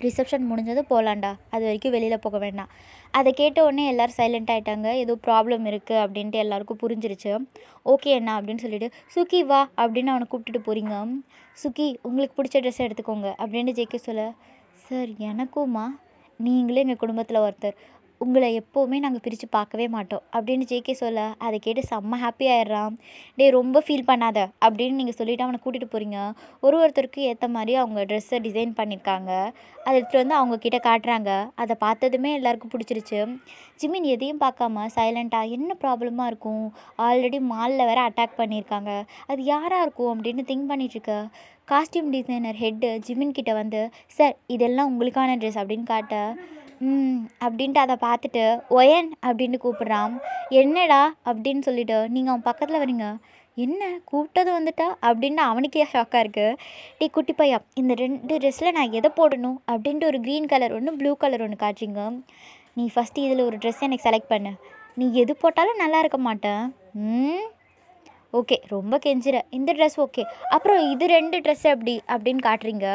ரிசப்ஷன் முடிஞ்சதும் போகலான்டா, அது வரைக்கும் வெளியில் போக வேண்டாம். அதை கேட்ட உடனே எல்லோரும் சைலண்ட் ஆகிட்டாங்க. ஏதோ ப்ராப்ளம் இருக்குது அப்படின்ட்டு எல்லாருக்கும் புரிஞ்சிருச்சு. ஓகே அண்ணா அப்படின்னு சொல்லிட்டு, சுகி வா அப்படின்னு அவனை கூப்பிட்டுட்டு போகிறீங்க. சுகி உங்களுக்கு பிடிச்ச ட்ரெஸ் எடுத்துக்கோங்க அப்படின்ட்டு ஜேகே சொல்ல, சார் எனக்குமா, நீங்களே எங்கள் குடும்பத்தில் ஒருத்தர், உங்களை எப்போவுமே நாங்கள் பிரித்து பார்க்கவே மாட்டோம் அப்படின்னு ஜேகே சொல்ல, அதை கேட்டு செம்ம ஹாப்பி ஆயிடுறான். டே ரொம்ப ஃபீல் பண்ணாத அப்படின்னு நீங்கள் சொல்லிவிட்டு அவனை கூட்டிகிட்டு போகிறீங்க. ஒருத்தருக்கு ஏற்ற மாதிரி அவங்க ட்ரெஸ்ஸை டிசைன் பண்ணியிருக்காங்க. அதை எடுத்துகிட்டு வந்து அவங்கக்கிட்ட காட்டுறாங்க. அதை பார்த்ததுமே எல்லாருக்கும் பிடிச்சிருச்சு. ஜிமின் எதையும் பார்க்காம சைலண்ட்டாக என்ன ப்ராப்ளமாக இருக்கும், ஆல்ரெடி மாலில் வேறு அட்டாக் பண்ணியிருக்காங்க, அது யாராக இருக்கும் அப்படின்னு திங்க் பண்ணிகிட்ருக்க. காஸ்டியூம் டிசைனர் ஹெட்டு ஜிமின் கிட்ட வந்து, சார் இதெல்லாம் உங்களுக்கான ட்ரெஸ் அப்படின்னு காட்ட, அப்படின்ட்டு அதை பார்த்துட்டு ஒயன் அப்படின்ட்டு கூப்பிட்றான். என்னடா அப்படின்னு சொல்லிட்டு நீங்கள் அவன் பக்கத்தில் வரீங்க. என்ன கூப்பிட்டது வந்துட்டா அப்படின்னு அவனுக்கே ஷாக்காக இருக்குது. டீ குட்டி பையா, இந்த 2 ட்ரெஸ்ஸில் நான் எதை போடணும் அப்படின்ட்டு ஒரு க்ரீன் கலர் ஒன்று, ப்ளூ கலர் ஒன்று காட்டுறீங்க. நீ ஃபஸ்ட்டு இதில் ஒரு ட்ரெஸ் எனக்கு செலக்ட் பண்ணு, நீ எது போட்டாலும் நல்லா இருக்க மாட்டேன். ஓகே ரொம்ப கெஞ்சிற, இந்த ட்ரெஸ் ஓகே, அப்புறம் இது 2 ட்ரெஸ் எப்படி அப்படின்னு காட்டுறீங்க.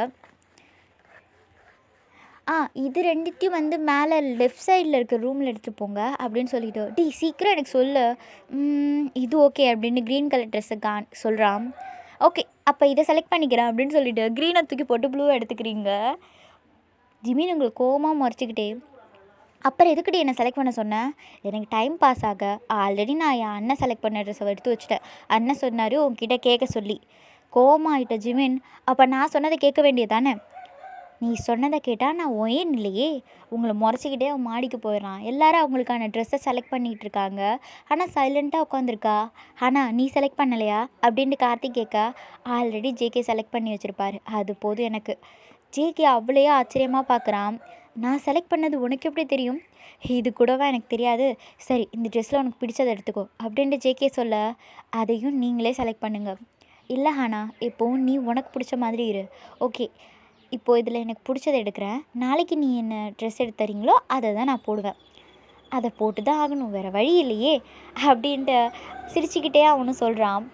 இது 2த்தையும் வந்து மேலே லெஃப்ட் சைடில் இருக்க ரூமில் எடுத்துகிட்டு போங்க அப்படின்னு சொல்லிட்டு, டீ சீக்கிரம் எனக்கு சொல்லு. இது ஓகே அப்படின்னு க்ரீன் கலர் ட்ரெஸ்ஸை சொல்கிறான். ஓகே அப்போ இதை செலக்ட் பண்ணிக்கிறேன் அப்படின்னு சொல்லிட்டு க்ரீனை தூக்கி போட்டு ப்ளூ எடுத்துக்கிறீங்க. ஜிமின் உங்களுக்கு கோவமாக முறைச்சிக்கிட்டே, அப்புறம் எதுக்குடி என்னை செலக்ட் பண்ண சொன்னேன், எனக்கு டைம் பாஸ் ஆக ஆல்ரெடி நான் என் அண்ணன் செலக்ட் பண்ண ட்ரெஸ்ஸை எடுத்து வச்சுட்டேன், அண்ணன் சொன்னார் உங்ககிட்ட கேட்க சொல்லி. கோவமாகிட்ட ஜிமின், அப்போ நான் சொன்னதை கேட்க வேண்டியது தானே, நீ சொன்னதை கேட்டால் நான் ஒயன் இல்லையே. உங்களை முறைச்சிக்கிட்டே அவன் மாடிக்கு போயிடறான். எல்லாரும் அவங்களுக்கான ட்ரெஸ்ஸை செலக்ட் பண்ணிகிட்டு இருக்காங்க. ஆனால் சைலண்ட்டாக உட்காந்துருக்கா. ஆனால் நீ செலக்ட் பண்ணலையா அப்படின்ட்டு கார்த்திக் கேட்க, ஆல்ரெடி ஜேகே செலக்ட் பண்ணி வச்சுருப்பாரு, அது போதும் எனக்கு. ஜேகே அவ்வளையே ஆச்சரியமாக பார்க்குறான். நான் செலக்ட் பண்ணது உனக்கு எப்படி தெரியும், இது கூடவா எனக்கு தெரியாது, சரி இந்த ட்ரெஸ்ஸில் உனக்கு பிடிச்சதை எடுத்துக்கோ அப்படின்ட்டு ஜேகே சொல்ல, அதையும் நீங்களே செலக்ட் பண்ணுங்கள். இல்லை ஹானா, இப்போவும் நீ உனக்கு பிடிச்ச மாதிரி இரு. ஓகே இப்போது இதில் எனக்கு பிடிச்சதை எடுக்கிறேன், நாளைக்கு நீ என்ன ட்ரெஸ் எடுத்து தரீங்களோ அதை தான் நான் போடுவேன், அதை போட்டு தான் ஆகணும், வேறு வழி இல்லையே அப்படின்ட்டு சிரிச்சுக்கிட்டே அவனும் சொல்கிறான்.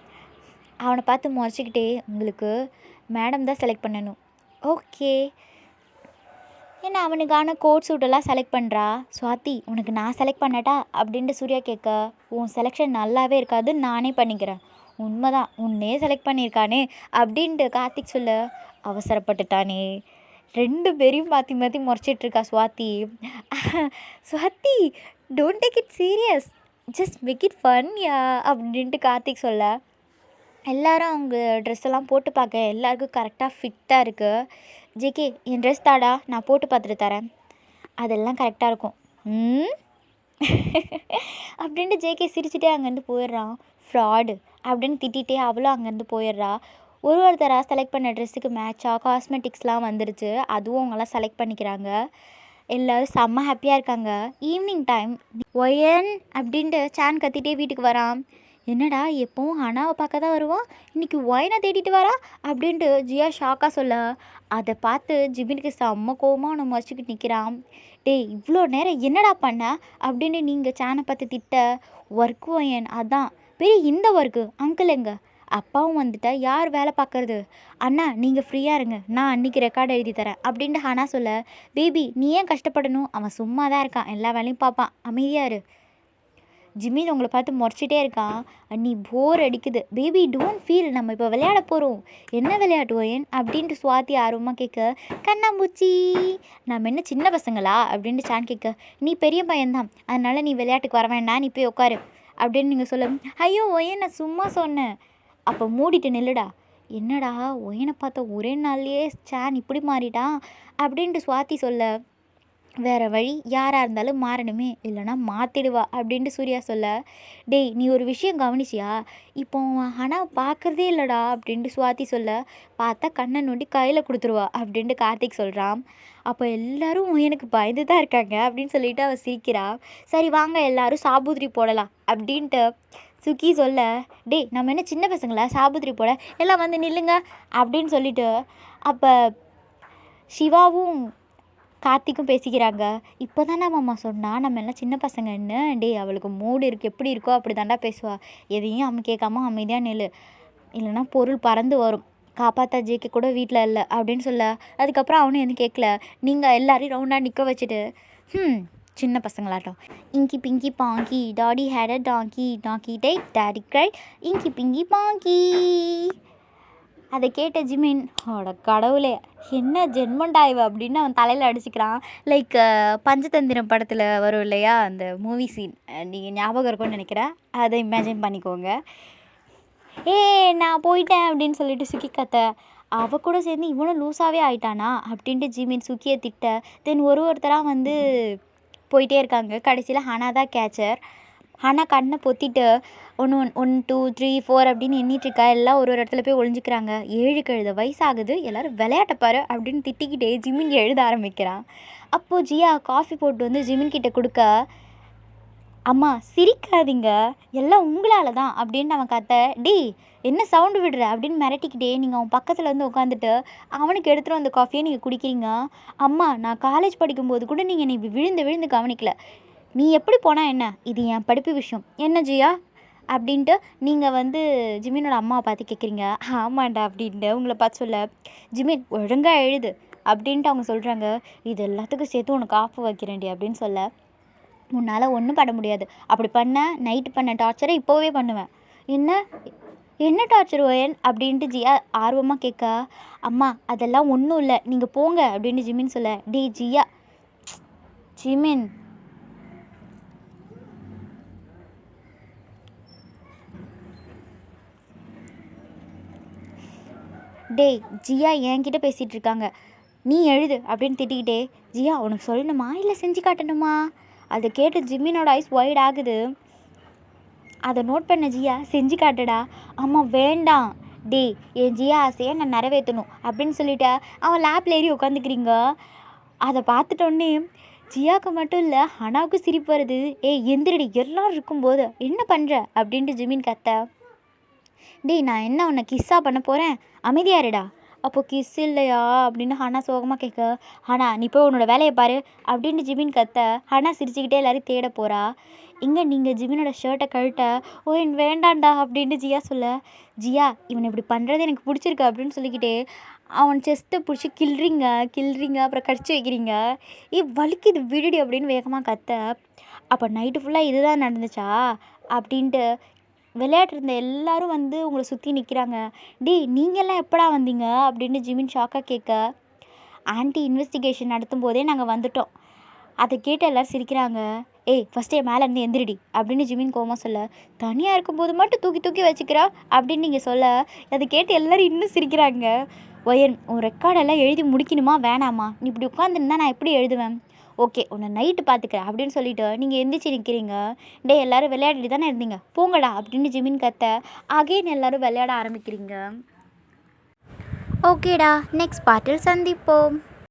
அவனை பார்த்து முறைச்சிக்கிட்டே, உங்களுக்கு மேடம் தான் செலக்ட் பண்ணணும். ஓகே ஏன்னா அவனுக்கான கோட் சூட்டெல்லாம் செலக்ட் பண்ணுறா. சுவாதி உனக்கு நான் செலக்ட் பண்ணட்டா அப்படின்ட்டு சூர்யா கேட்க, உன் செலெக்ஷன் நல்லாவே இருக்காது, நானே பண்ணிக்கிறேன். உண்மைதான், உன்னே செலக்ட் பண்ணியிருக்கானே அப்படின்ட்டு கார்த்திக் சொல்ல, அவசரப்பட்டுட்டானே. 2 பேரையும் மாற்றி மாற்றி முறைச்சிட்ருக்கா Swathi. Swathi don't take it serious, just make it fun yeah அப்படின்ட்டு கார்த்திக் சொல்ல, எல்லாரும் அவங்க ட்ரெஸ் எல்லாம் போட்டு பார்க்க எல்லாருக்கும் கரெக்டாக ஃபிட்டாக இருக்குது. ஜேகே என் ட்ரெஸ் தாடா, நான் போட்டு பார்த்துட்டு தரேன், அதெல்லாம் கரெக்டாக இருக்கும் அப்படின்ட்டு ஜேகே சிரிச்சுட்டே அங்கேருந்து போயிடுறான். ஃப்ராடு அப்படின்னு திட்டிகிட்டே அவளும் அங்கேருந்து போயிடுறா. ஒருத்தராக செலக்ட் பண்ண ட்ரெஸ்ஸுக்கு மேட்சாக காஸ்மெட்டிக்ஸ்லாம் வந்துருச்சு, அதுவும் அவங்களாம் செலக்ட் பண்ணிக்கிறாங்க. எல்லோரும் செம்ம ஹாப்பியாக இருக்காங்க. ஈவினிங் டைம் ஒயன் அப்படின்ட்டு சான் கத்திட்டே வீட்டுக்கு வரான். என்னடா எப்போவும் ஹனாவை பார்க்க தான் வருவான், இன்றைக்கி ஒயனை தேடிட்டு வரா அப்படின்ட்டு ஜியா ஷாக்காக சொல்ல, அதை பார்த்து ஜிபினுக்கு செம்ம கோவமாக அவனை முறைச்சிக்கிட்டு நிற்கிறான். டேய் இவ்வளோ நேரம் என்னடா பண்ண அப்படின்னு நீங்கள் சேனை பார்த்து திட்ட, ஒர்க் ஒயன் அதான் பெரிய இந்த ஒர்க்கு, அங்கிள் எங்க அப்பாவும் வந்துட்டா யார் வேலை பார்க்குறது, அண்ணா நீங்கள் ஃப்ரீயாக இருங்க, நான் அன்றைக்கி ரெக்கார்டு எழுதி தரேன் அப்படின்ட்டு ஹனா சொல்ல, பேபி நீ ஏன் கஷ்டப்படணும், அவன் சும்மா தான் இருக்கான், எல்லா வேலையும் பார்ப்பான், அமைதியாக இரு. ஜிமின் உங்களை பார்த்து முறைச்சிட்டே இருக்கான். அண்ணி போர் அடிக்குது, பேபி டோன்ட் ஃபீல், நம்ம இப்போ விளையாட போகிறோம். என்ன விளையாட்டு ஒயன் அப்படின்ட்டு சுவாதி ஆர்வமாக கேட்க, கண்ணாம்பூச்சி, நம்ம என்ன சின்ன பசங்களா அப்படின்ட்டு சான் கேட்க, நீ பெரிய பையன்தான், அதனால் நீ விளையாட்டுக்கு வர வேண்டாம், நீ போய் உட்காரு அப்படின்னு நீங்கள் சொல்ல, ஐயோ ஒயன் நான் சும்மா சொன்னேன், அப்போ மூடிட்டு நில்லுடா. என்னடா ஒயனை பார்த்த ஒரே நாள்லேயே சான் இப்படி மாறிட்டான் அப்படின்ட்டு சுவாதி சொல்ல, வேறு வழி, யாராக இருந்தாலும் மாறணுமே, இல்லைனா மாற்றிடுவா அப்படின்ட்டு சூர்யா சொல்ல, டேய் நீ ஒரு விஷயம் கவனிச்சியா, இப்போ ஆனால் பார்க்குறதே இல்லைடா அப்படின்ட்டு சுவாதி சொல்ல, பார்த்தா கண்ணை நோண்டி கையில் கொடுத்துருவா அப்படின்ட்டு கார்த்திக் சொல்கிறான். அப்போ எல்லோரும் எனக்கு பயந்து தான் இருக்காங்க அப்படின்னு சொல்லிட்டு அவள் சிரிக்கிறா. சரி வாங்க எல்லோரும் சாபூதிரி போடலாம் அப்படின்ட்டு சுக்கி சொல்ல, டேய் நம்ம என்ன சின்ன பசங்களா சாபூதிரி போட, எல்லாம் வந்து நில்லுங்க அப்படின்னு சொல்லிட்டு அப்போ சிவாவும் கார்த்திக்கும் பேசிக்கிறாங்க. இப்போ தானே மாமா சொன்னால் நம்ம எல்லாம் சின்ன பசங்கன்னு, டேய் அவளுக்கு மூடு இருக்குது, எப்படி இருக்கோ அப்படி தாண்டா பேசுவா, எதையும் கேட்காம அமைதியாக நில்லு, இல்லைனா பொருள் பறந்து வரும், காப்பாத்தா ஜேகே கூட வீட்டில் இல்லை அப்படின்னு சொல்ல, அதுக்கப்புறம் அவனும் எதுவும் கேட்கல. நீங்கள் எல்லாரையும் ரவுண்டாக நிற்க வச்சுட்டு சின்ன பசங்களாட்டம் inky pinky ponky daddy had a donkey donkey died daddy cry inky pinky பாங்கி. அதை கேட்ட ஜிமின், அவட கடவுளே என்ன ஜென்மண்டா இவ அப்படின்னு அவன் தலையில் அடிச்சுக்கிறான். லைக் பஞ்சதந்திரம் படத்தில் வரும் இல்லையா அந்த மூவி சீன், நீங்கள் ஞாபகம் இருக்கும்னு நினைக்கிறேன். அதை இமேஜின் பண்ணிக்கோங்க. நான் போயிட்டேன் அப்படின்னு சொல்லிட்டு சுக்கி கத்த, அவள் கூட சேர்ந்து இவனும் லூஸாகவே ஆயிட்டானா அப்படின்ட்டு ஜிமின் சுக்கியை திட்ட. தென் ஒருத்தராக வந்து போயிட்டே இருக்காங்க. கடைசியில் ஹனா தான் கேச்சர். ஹனா கண்ணை பொத்திட்டு 1 1 2 3 4 அப்படின்னு எண்ணிட்டுருக்கா. எல்லாம் ஒரு இடத்துல போய் ஒளிஞ்சிக்கிறாங்க. 7 கழுத வயசாகுது, எல்லோரும் விளையாட்ட பாரு அப்படின்னு திட்டிக்கிட்டே ஜிமின் எழுத ஆரம்பிக்கிறான். அப்போது ஜியா காஃபி போட்டு வந்து ஜிமின் கிட்ட கொடுக்க, அம்மா சிரிக்காதீங்க, எல்லாம் உங்களால் தான் அப்படின்னு அவன் கத்த. என்ன சவுண்டு விடுற அப்படின்னு மிரட்டிக்கிட்டே நீங்கள் அவன் பக்கத்தில் வந்து உட்காந்துட்டு அவனுக்கு எடுத்துகிட்டு வந்த காஃபியை நீங்கள் குடிக்கிறீங்க. அம்மா, நான் காலேஜ் படிக்கும்போது கூட நீங்கள் என்னை விழுந்து விழுந்து கவனிக்கல. நீ எப்படி போனால் என்ன, இது என் படிப்பு விஷயம் என்ன ஜியா அப்படின்ட்டு நீங்கள் வந்து ஜிமினோட அம்மாவை பார்த்து கேட்குறீங்க. ஆமாண்டா அப்படின்ட்டு உங்களை பார்த்து சொல்ல, ஜிமின் ஒழுங்காக எழுது அப்படின்ட்டு அவங்க சொல்கிறாங்க. இது எல்லாத்துக்கும் சேர்த்து உனக்கு ஆஃப் வைக்கிறேன்டி அப்படின்னு சொல்ல, உன்னால் ஒன்றும் பண்ண முடியாது, அப்படி பண்ண நைட்டு பண்ண டார்ச்சரை இப்போவே பண்ணுவேன். என்ன டார்ச்சர் ஒயன் அப்படின்ட்டு ஜியா ஆர்வமாக கேட்க, அம்மா அதெல்லாம் ஒன்றும் இல்லை, நீங்கள் போங்க அப்படின்ட்டு ஜிமின் சொல்ல, ஜியா ஜிமின் ஜியா என்கிட்ட பேசிகிட்டு இருக்காங்க, நீ எழுது அப்படின்னு திட்டிக்கிட்டே. ஜியா உனக்கு சொல்லணுமா இல்லை செஞ்சு காட்டணுமா? அதை கேட்டு ஜிமினோட ஐஸ் ஒய்ட் ஆகுது. அதை நோட் பண்ண ஜியா, செஞ்சு காட்டுடா. அம்மா வேண்டாம், என் ஜியா ஆசையை நான் நிறைவேற்றணும் அப்படின்னு சொல்லிட்டு அவன் லேப்ல ஏறி உட்காந்துக்கிறீங்க. அதை பார்த்துட்டோன்னே ஜியாவுக்கு மட்டும் இல்லை ஹனாவுக்கும் சிரிப்பு வருது. எந்திரடி, எல்லோரும் இருக்கும்போது என்ன பண்ணுற அப்படின்ட்டு ஜிமின் கத்த. நான் என்ன உன்னை கிஸ்ஸாக பண்ண போகிறேன், அமைதியாருடா. அப்போது கிஸ் இல்லையா அப்படின்னு ஹனா சோகமாக கேட்க, ஹனா நீ போய் உன்னோட வேலையை பாரு அப்படின்ட்டு ஜிமின் கத்த. ஹனா சிரிச்சுக்கிட்டே எல்லாரையும் தேட போகிறா. இங்கே நீங்கள் ஜிமினோட ஷர்ட்டை கழட்ட, வேண்டாண்டா அப்படின்ட்டு ஜியா சொல்ல, ஜியா இவனை இப்படி பண்ணுறது எனக்கு பிடிச்சிருக்கு அப்படின்னு சொல்லிக்கிட்டே அவன் செஸ்ட்டை பிடிச்சி கில்றீங்க, அப்புறம் கடிச்சு வைக்கிறீங்க. வலிக்குது விடுடி அப்படின்னு வேகமாக கத்த. அப்போ நைட்டு ஃபுல்லாக இதுதான் நடந்துச்சா அப்படின்ட்டு விளையாட்டு இருந்த எல்லாரும் வந்து உங்களை சுற்றி நிற்கிறாங்க. நீங்கள்லாம் எப்படா வந்தீங்க அப்படின்னு ஜிமின் ஷாக்காக கேட்க, ஆன்டி இன்வெஸ்டிகேஷன் நடத்தும் போதே நாங்கள் வந்துட்டோம். அதை கேட்டு எல்லோரும் சிரிக்கிறாங்க. ஃபஸ்ட்டே மேலேருந்து எந்திரிடி அப்படின்னு ஜிமின் கோமா சொல்ல, தனியாக இருக்கும்போது மட்டும் தூக்கி தூக்கி வச்சுக்கிறா அப்படின்னு நீங்கள் சொல்ல, அதை கேட்டு எல்லோரும் இன்னும் சிரிக்கிறாங்க. ஒயன், உன் ரெக்கார்டெல்லாம் எழுதி முடிக்கணுமா வேணாமா? நீ இப்படி உட்காந்துருந்தா நான் எப்படி எழுதுவேன்? ஓகே, உன்னை நைட்டு பார்த்துக்கிறேன் அப்படின்னு சொல்லிட்டு நீங்கள் எந்திரிச்சு நிற்கிறீங்க. எல்லோரும் விளையாடிட்டு தானே இருந்தீங்க, போங்கடா அப்படின்னு ஜிமின் கத்த. அகைன் எல்லோரும் விளையாட ஆரம்பிக்கிறீங்க. ஓகேடா, நெக்ஸ்ட் பார்ட்டில் சந்திப்போம்.